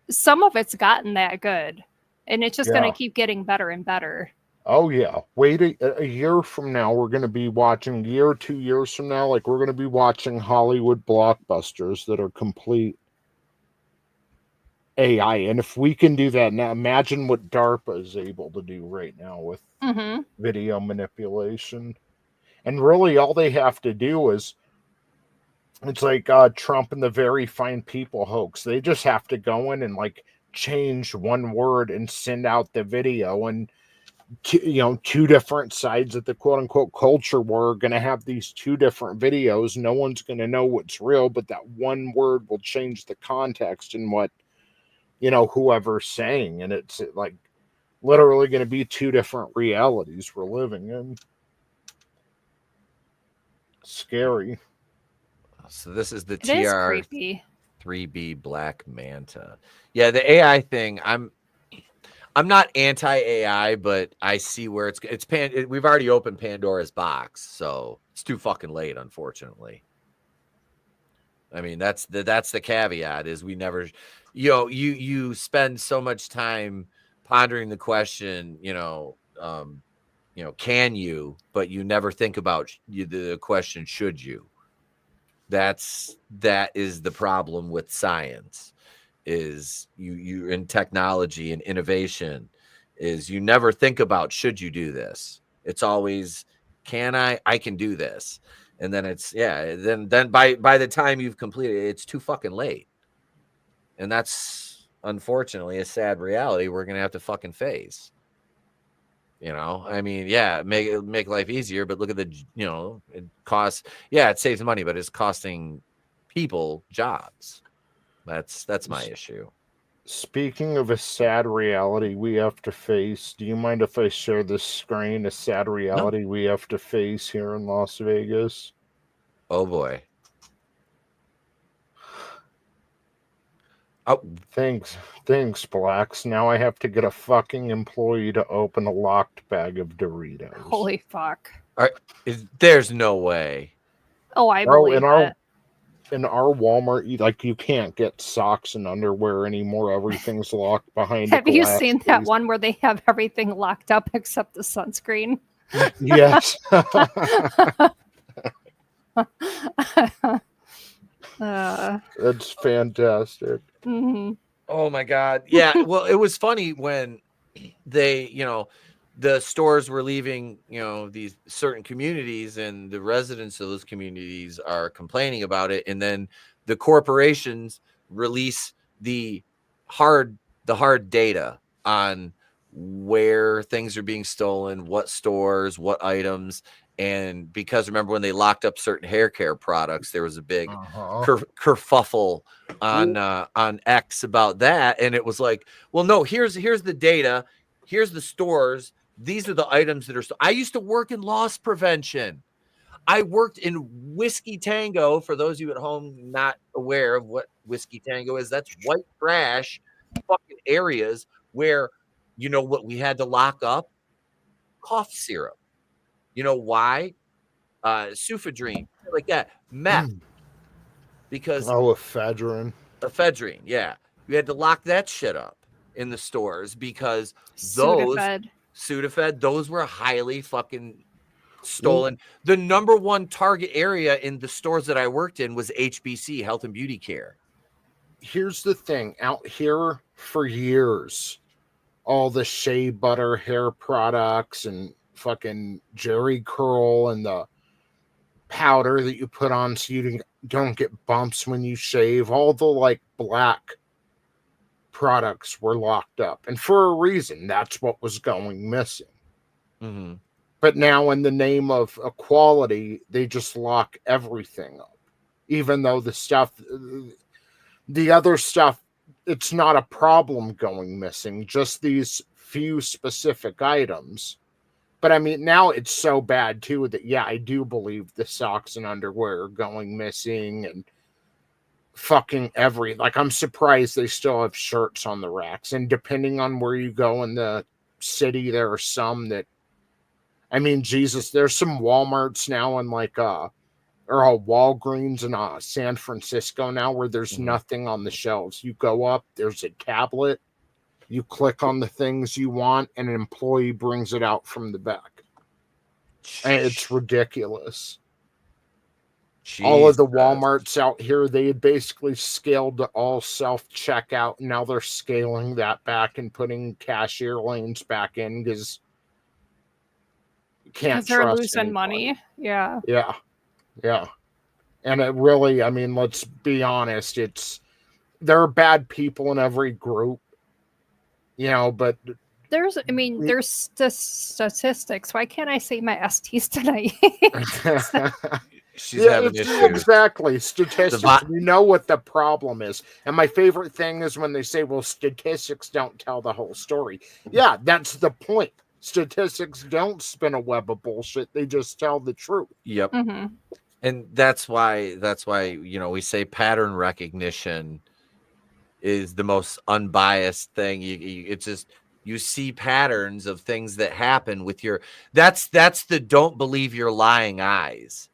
some of it's gotten that good, and it's just gonna keep getting better and better. Oh yeah. Wait a year from now, we're gonna be watching, 2 years from now, like we're gonna be watching Hollywood blockbusters that are complete AI. And if we can do that now, imagine what DARPA is able to do right now with video manipulation. And really all they have to do is, it's like Trump and the Very Fine People hoax. They just have to go in and like change one word and send out the video, and two different sides of the quote unquote culture war are going to have these two different videos. No one's going to know what's real, but that one word will change the context and what whoever's saying, and it's like literally going to be two different realities we're living in. Scary. So this is the TR3B Black Manta. Yeah, the AI thing. I'm not anti-AI, but I see where we've already opened Pandora's box, so it's too fucking late, unfortunately. I mean, that's the caveat is we never, you spend so much time pondering the question, can you, but you never think about the question, should you? That is the problem with science, is you in technology and innovation, is you never think about, should you do this? It's always, I can do this. And then it's, then by the time you've completed it, it's too fucking late. And that's unfortunately a sad reality we're going to have to fucking face. I mean, make life easier, but look at the, it costs, it saves money, but it's costing people jobs. That's my issue. Speaking of a sad reality we have to face, do you mind if I share this screen? A sad reality we have to face here in Las Vegas. Oh boy. Oh, thanks, Blacks. Now I have to get a fucking employee to open a locked bag of Doritos. Holy fuck! There's no way. Oh, I believe that. In our Walmart, like you can't get socks and underwear anymore. Everything's locked behind. Have you seen that one where they have everything locked up except the sunscreen? Yes. That's fantastic. Mm-hmm. Oh my god. Yeah. Well, it was funny when they, the stores were leaving, these certain communities, and the residents of those communities are complaining about it. And then the corporations release the hard data on where things are being stolen, what stores, what items. And because remember when they locked up certain hair care products, there was a big kerfuffle on X about that. And it was like, well, no, here's the data. Here's the stores. these are the items that are. I used to work in loss prevention. I worked in Whiskey Tango. For those of you at home not aware of what Whiskey Tango is, that's white trash fucking areas where, you know what we had to lock up? Cough syrup. You know why? Sufadrine, like that. Meth. Because ephedrine. Ephedrine, yeah. We had to lock that shit up in the stores because those Sudafed, those were highly fucking stolen. The number one target area in the stores that I worked in was HBC, Health and Beauty Care. Here's the thing. Out here for years, all the shea butter hair products and fucking Jerry Curl and the powder that you put on so you don't get bumps when you shave, all the like black products were locked up. And for a reason, that's what was going missing. Mm-hmm. But now in the name of equality, they just lock everything up. Even though the other stuff, it's not a problem going missing, just these few specific items. But I mean, now it's so bad too that, yeah, I do believe the socks and underwear are going missing and fucking like, I'm surprised they still have shirts on the racks. And depending on where you go in the city, there are some that, I mean, Jesus, there's some Walmarts now in like, or Walgreens in San Francisco now where there's nothing on the shelves. You go up, there's a tablet, you click on the things you want, and an employee brings it out from the back. And it's ridiculous. Jesus. All of the Walmarts out here, they had basically scaled to all self-checkout. And now they're scaling that back and putting cashier lanes back in because can't they're trust losing anybody. money. Yeah. Yeah. And it really, I mean, let's be honest, there are bad people in every group, you know, but there's statistics. Why can't I say my STs tonight? She's having issues. Exactly. Statistics. We know what the problem is. And my favorite thing is when they say, well, statistics don't tell the whole story. Yeah, that's the point. Statistics don't spin a web of bullshit. They just tell the truth. Yep. Mm-hmm. And that's why, you know, we say pattern recognition is the most unbiased thing. It's just, you see patterns of things that happen with that's the don't believe your lying eyes,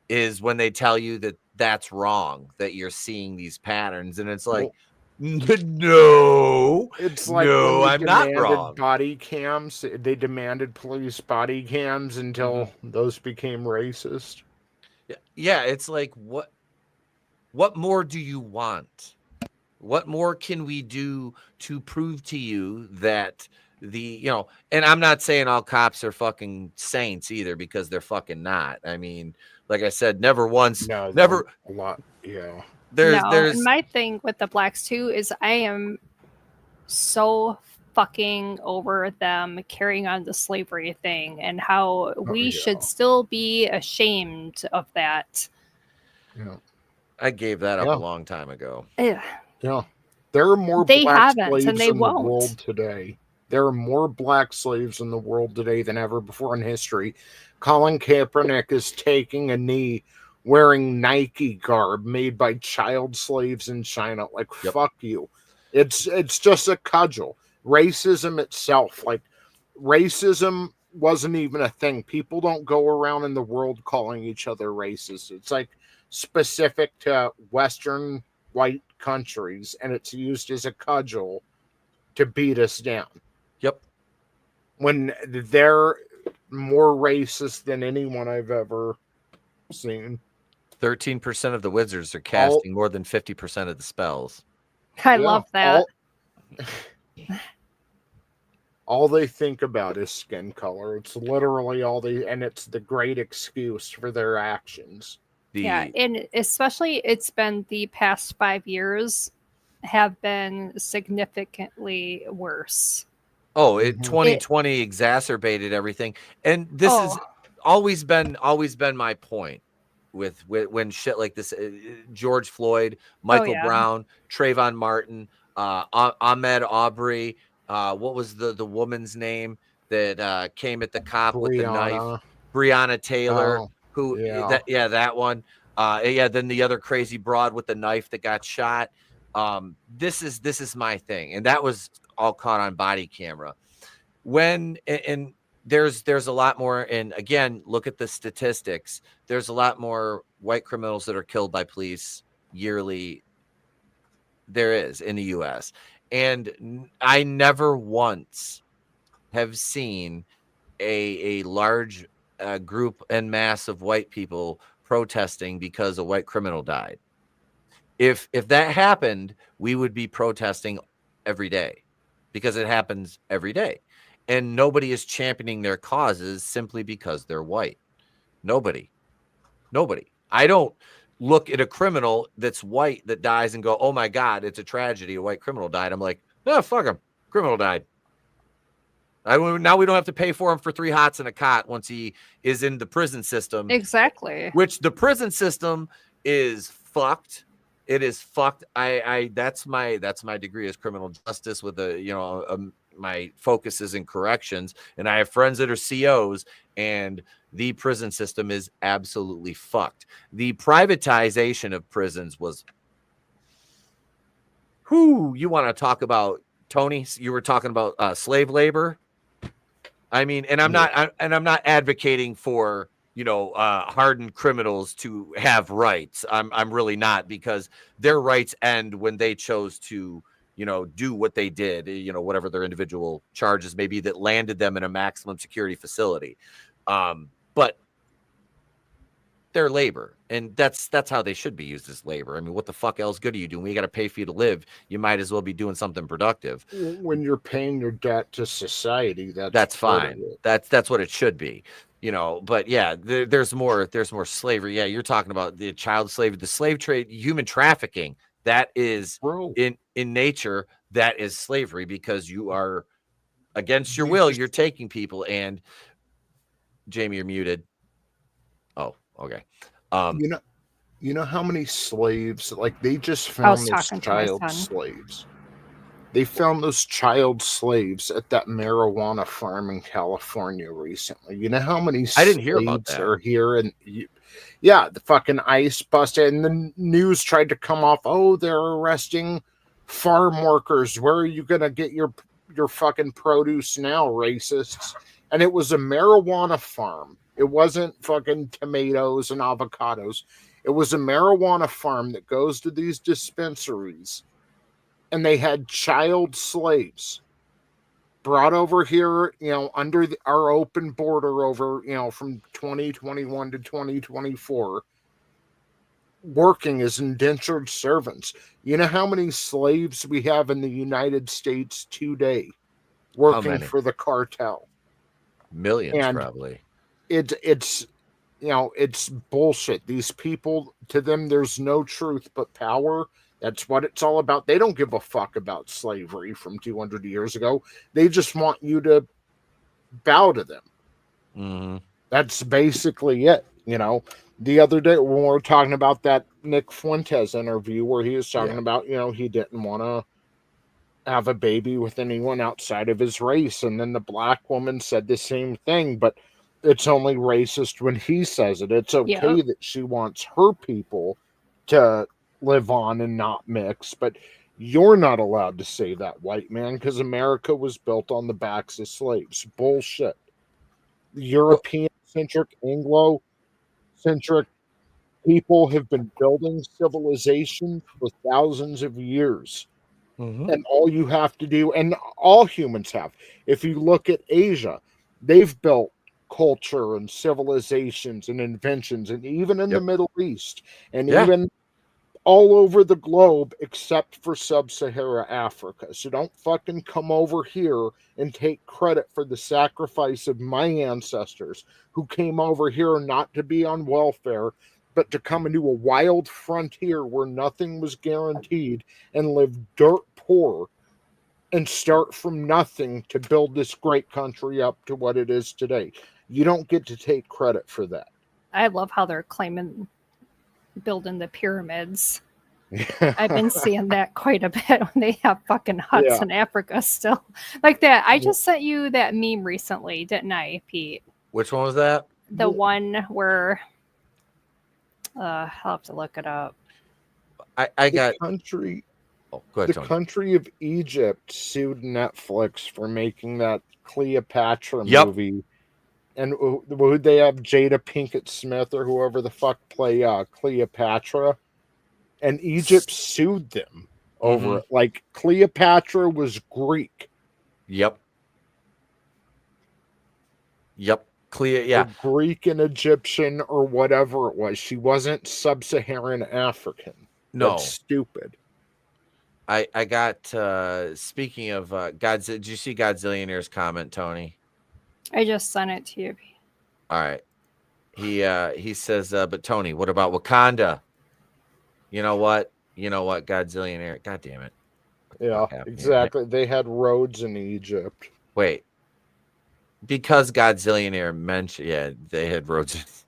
is when they tell you that that's wrong, that you're seeing these patterns. And it's like, no, it's like, no, I'm not wrong. Body cams, they demanded police body cams until those became racist. Yeah, it's like, what more do you want? What more can we do to prove to you that and I'm not saying all cops are fucking saints either, because they're fucking not. I mean, like I said, never a lot. Yeah. And my thing with the blacks too is I am so fucking over them carrying on the slavery thing and how we should still be ashamed of that. Yeah. I gave that up a long time ago. Yeah. There are more black slaves in the world today. There are more black slaves in the world today than ever before in history. Colin Kaepernick is taking a knee wearing Nike garb made by child slaves in China. Like, fuck you. It's just a cudgel. Racism itself, like, racism wasn't even a thing. People don't go around in the world calling each other racist. It's like specific to Western white countries, and it's used as a cudgel to beat us down. Yep. When they're more racist than anyone I've ever seen. 13% of the wizards are casting more than 50% of the spells. I love that. All they think about is skin color. It's literally and it's the great excuse for their actions. And especially it's been the past 5 years have been significantly worse. 2020 exacerbated everything. And this has always been my point with when shit like this, George Floyd, Michael Brown, Trayvon Martin, Ahmaud Arbery, what was the woman's name? that came at the cop with the knife. Brianna. Breonna Taylor, Oh, who yeah. that one. Then the other crazy broad with the knife that got shot. This is my thing, and that was all caught on body camera. When and there's a lot more, and again, look at the statistics. There's a lot more white criminals that are killed by police yearly. There is in the U.S., and I never once have seen a large group en masse of white people protesting because a white criminal died. If that happened, we would be protesting every day, because it happens every day, and nobody is championing their causes simply because they're white. Nobody. I don't look at a criminal that's white that dies and go, oh my God, it's a tragedy, a white criminal died. I'm like, oh, fuck him, criminal died. Now we don't have to pay for him for 3 hots and a cot once he is in the prison system. Exactly. Which the prison system is fucked. It is fucked. That's my degree as criminal justice with my focus is in corrections, and I have friends that are COs, and the prison system is absolutely fucked. The privatization of prisons was, you want to talk about, Tony? You were talking about slave labor. I mean, and I'm not advocating for, hardened criminals to have rights. I'm really not, because their rights end when they chose to, do what they did, whatever their individual charges may be that landed them in a maximum security facility. But they're labor, and that's how they should be used, as labor. I mean, what the fuck else good are you doing? We got to pay for you to live. You might as well be doing something productive. When you're paying your debt to society, that's fine. That's what it should be. But yeah, there's more slavery. Yeah, you're talking about the child slavery, the slave trade, human trafficking. That is in nature, that is slavery, because you are against your will. You're taking people. And Jamie, you're muted. Oh, okay. You know how many slaves, like, they just found those child slaves. They found those child slaves at that marijuana farm in California recently. You know how many I didn't hear about slaves that. are here? And the fucking ICE busted, and the news tried to come off, oh, they're arresting farm workers. Where are you going to get your fucking produce now, racists? And it was a marijuana farm. It wasn't fucking tomatoes and avocados. It was a marijuana farm that goes to these dispensaries, and they had child slaves brought over here, under our open border over, from 2021 to 2024, working as indentured servants. You know how many slaves we have in the United States today working for the cartel? Millions, probably. It's bullshit. These people, to them, there's no truth but power. That's what it's all about. They don't give a fuck about slavery from 200 years ago. They just want you to bow to them. Mm-hmm. That's basically it. The other day when we were talking about that Nick Fuentes interview where he was talking about, he didn't want to have a baby with anyone outside of his race. And then the black woman said the same thing, but it's only racist when he says it. It's okay that she wants her people to live on and not mix, but you're not allowed to say that, white man, because America was built on the backs of slaves. Bullshit. European-centric, Anglo-centric people have been building civilization for thousands of years. Mm-hmm. And all you have to do, and all humans have, if you look at Asia, they've built culture and civilizations and inventions, and even in the Middle East, and even all over the globe except for sub-Saharan Africa. So don't fucking come over here and take credit for the sacrifice of my ancestors who came over here not to be on welfare, but to come into a wild frontier where nothing was guaranteed and live dirt poor and start from nothing to build this great country up to what it is today. You don't get to take credit for that. I love how they're claiming building the pyramids I've been seeing that quite a bit when they have fucking huts in Africa still. Like that. I just sent you that meme recently, didn't I, Pete? Which one was that? The one where I'll have to look it up. I got country. Oh, go ahead, the Tony. country of Egypt sued Netflix for making that Cleopatra movie. And would they have Jada Pinkett Smith or whoever the fuck play Cleopatra? And Egypt sued them over it. Like, Cleopatra was Greek. Yep. Greek and Egyptian or whatever it was. She wasn't sub-Saharan African. No. That's stupid. I got, speaking of Godzilla, did you see Godzillionaire's comment, Tony? I just sent it to you. All right. He says, but Tony, what about Wakanda? You know what, Godzillionaire? God damn it. Yeah, exactly. They had roads in Egypt. Wait. Because Godzillionaire mentioned, they had roads.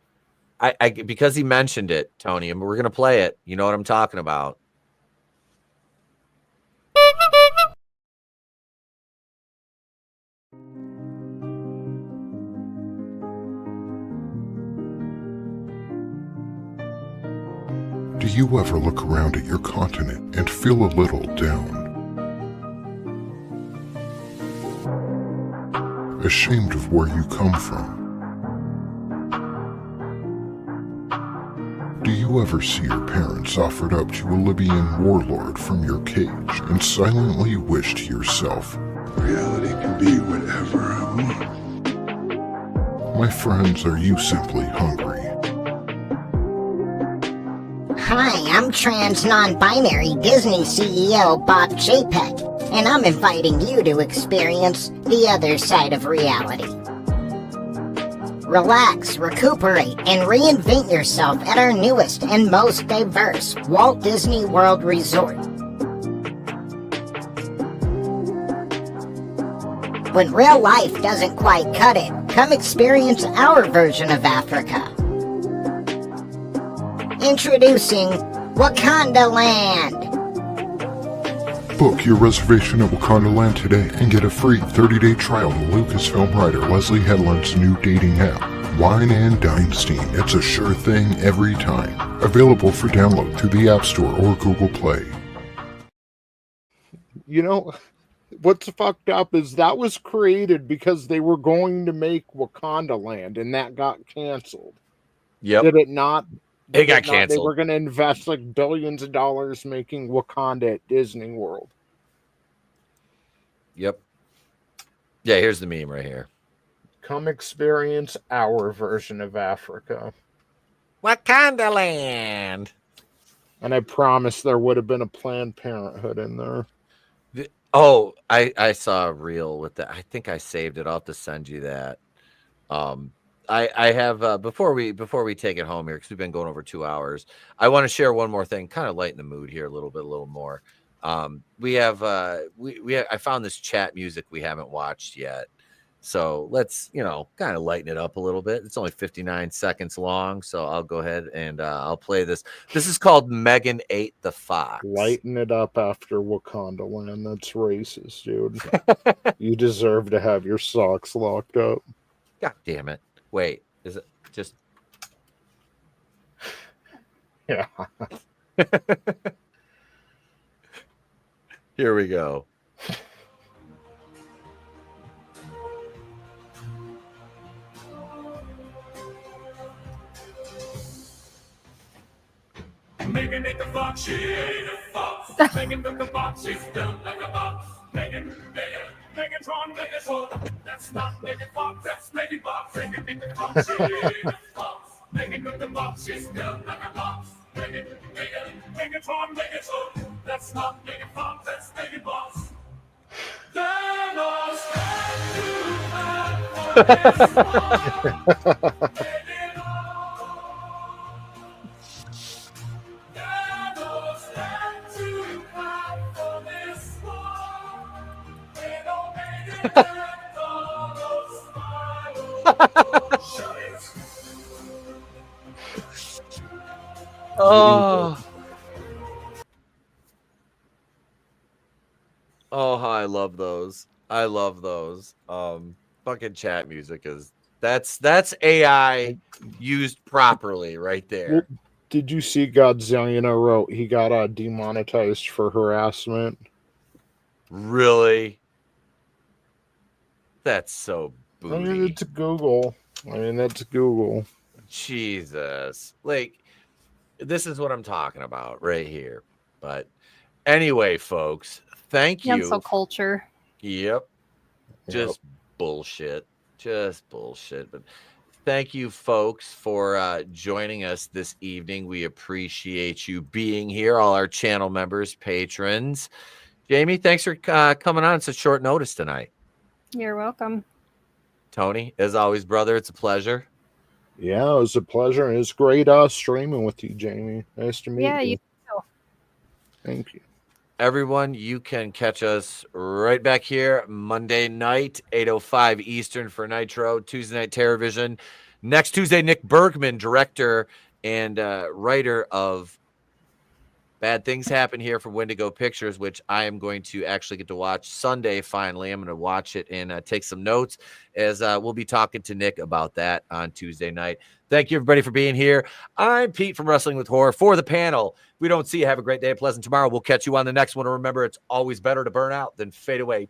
Because he mentioned it, Tony, and we're gonna play it. You know what I'm talking about. Do you ever look around at your continent and feel a little down? Ashamed of where you come from? Do you ever see your parents offered up to a Libyan warlord from your cage and silently wish to yourself, reality can be whatever I want? My friends, are you simply hungry? Hi, I'm trans non-binary Disney CEO Bob Chapek, and I'm inviting you to experience the other side of reality. Relax, recuperate, and reinvent yourself at our newest and most diverse Walt Disney World Resort. When real life doesn't quite cut it, come experience our version of Africa. Introducing Wakanda Land. Book your reservation at Wakanda Land today and get a free 30-day trial to Lucasfilm writer Leslie Headland's new dating app, Wine and Dynasty. It's a sure thing every time. Available for download through the App Store or Google Play. You know, what's fucked up is that was created because they were going to make Wakanda Land, and that got canceled. Yep. Did it not? It got canceled. They were going to invest like billions of dollars making Wakanda at Disney World. Yep. Yeah, here's the meme right here. Come experience our version of Africa. Wakanda Land. And I promise there would have been a Planned Parenthood in there. I saw a reel with that. I think I saved it. I'll have to send you that. I have before we take it home here, because we've been going over 2 hours. I want to share one more thing, kind of lighten the mood here a little more. We have I found this chat music we haven't watched yet, so let's kind of lighten it up a little bit. It's only 59 seconds long, so I'll go ahead and I'll play this. This is called Megan Ate the Fox. Lighten it up after Wakanda Land. That's racist, dude. You deserve to have your socks locked up. God damn it. Wait, is it just... Yeah. Here we go. Megan ate the fox, she ate a fox. Megan took the box, she's built like a box. Megatron, Megatron, that's not Megan Fox, that's Megan Fox. Megan ate the fox, she ate a fox. Megan took the box, she's built like a box. Megatron, Megatron, that's not Megan Fox, that's Megan Fox. Thanos had to fight for his mom. Oh, Oh, I love those. I love those. Fucking chat music is that's AI used properly right there. Well, did you see Godzilla wrote he got demonetized for harassment? Really? That's so booty. I mean, it's Google. That's Google. Jesus. Like, this is what I'm talking about right here. But anyway, folks, thank you. Cancel culture. Yep. Just bullshit. Just bullshit. But thank you, folks, for joining us this evening. We appreciate you being here, all our channel members, patrons. Jamie, thanks for coming on such short notice tonight. You're welcome. Tony, as always, brother, it's a pleasure. Yeah, it was a pleasure. It was great streaming with you, Jamie. Nice to meet you. Yeah, you too. Thank you. Everyone, you can catch us right back here Monday night, 8:05 Eastern for Nitro, Tuesday Night Terrorvision. Next Tuesday, Nick Bergman, director and writer of Bad Things Happen Here from Wendigo Pictures, which I am going to actually get to watch Sunday finally. I'm going to watch it and take some notes as we'll be talking to Nick about that on Tuesday night. Thank you, everybody, for being here. I'm Pete from Wrestling with Horror. For the panel, if we don't see you, have a great day, pleasant tomorrow. We'll catch you on the next one. And remember, it's always better to burn out than fade away.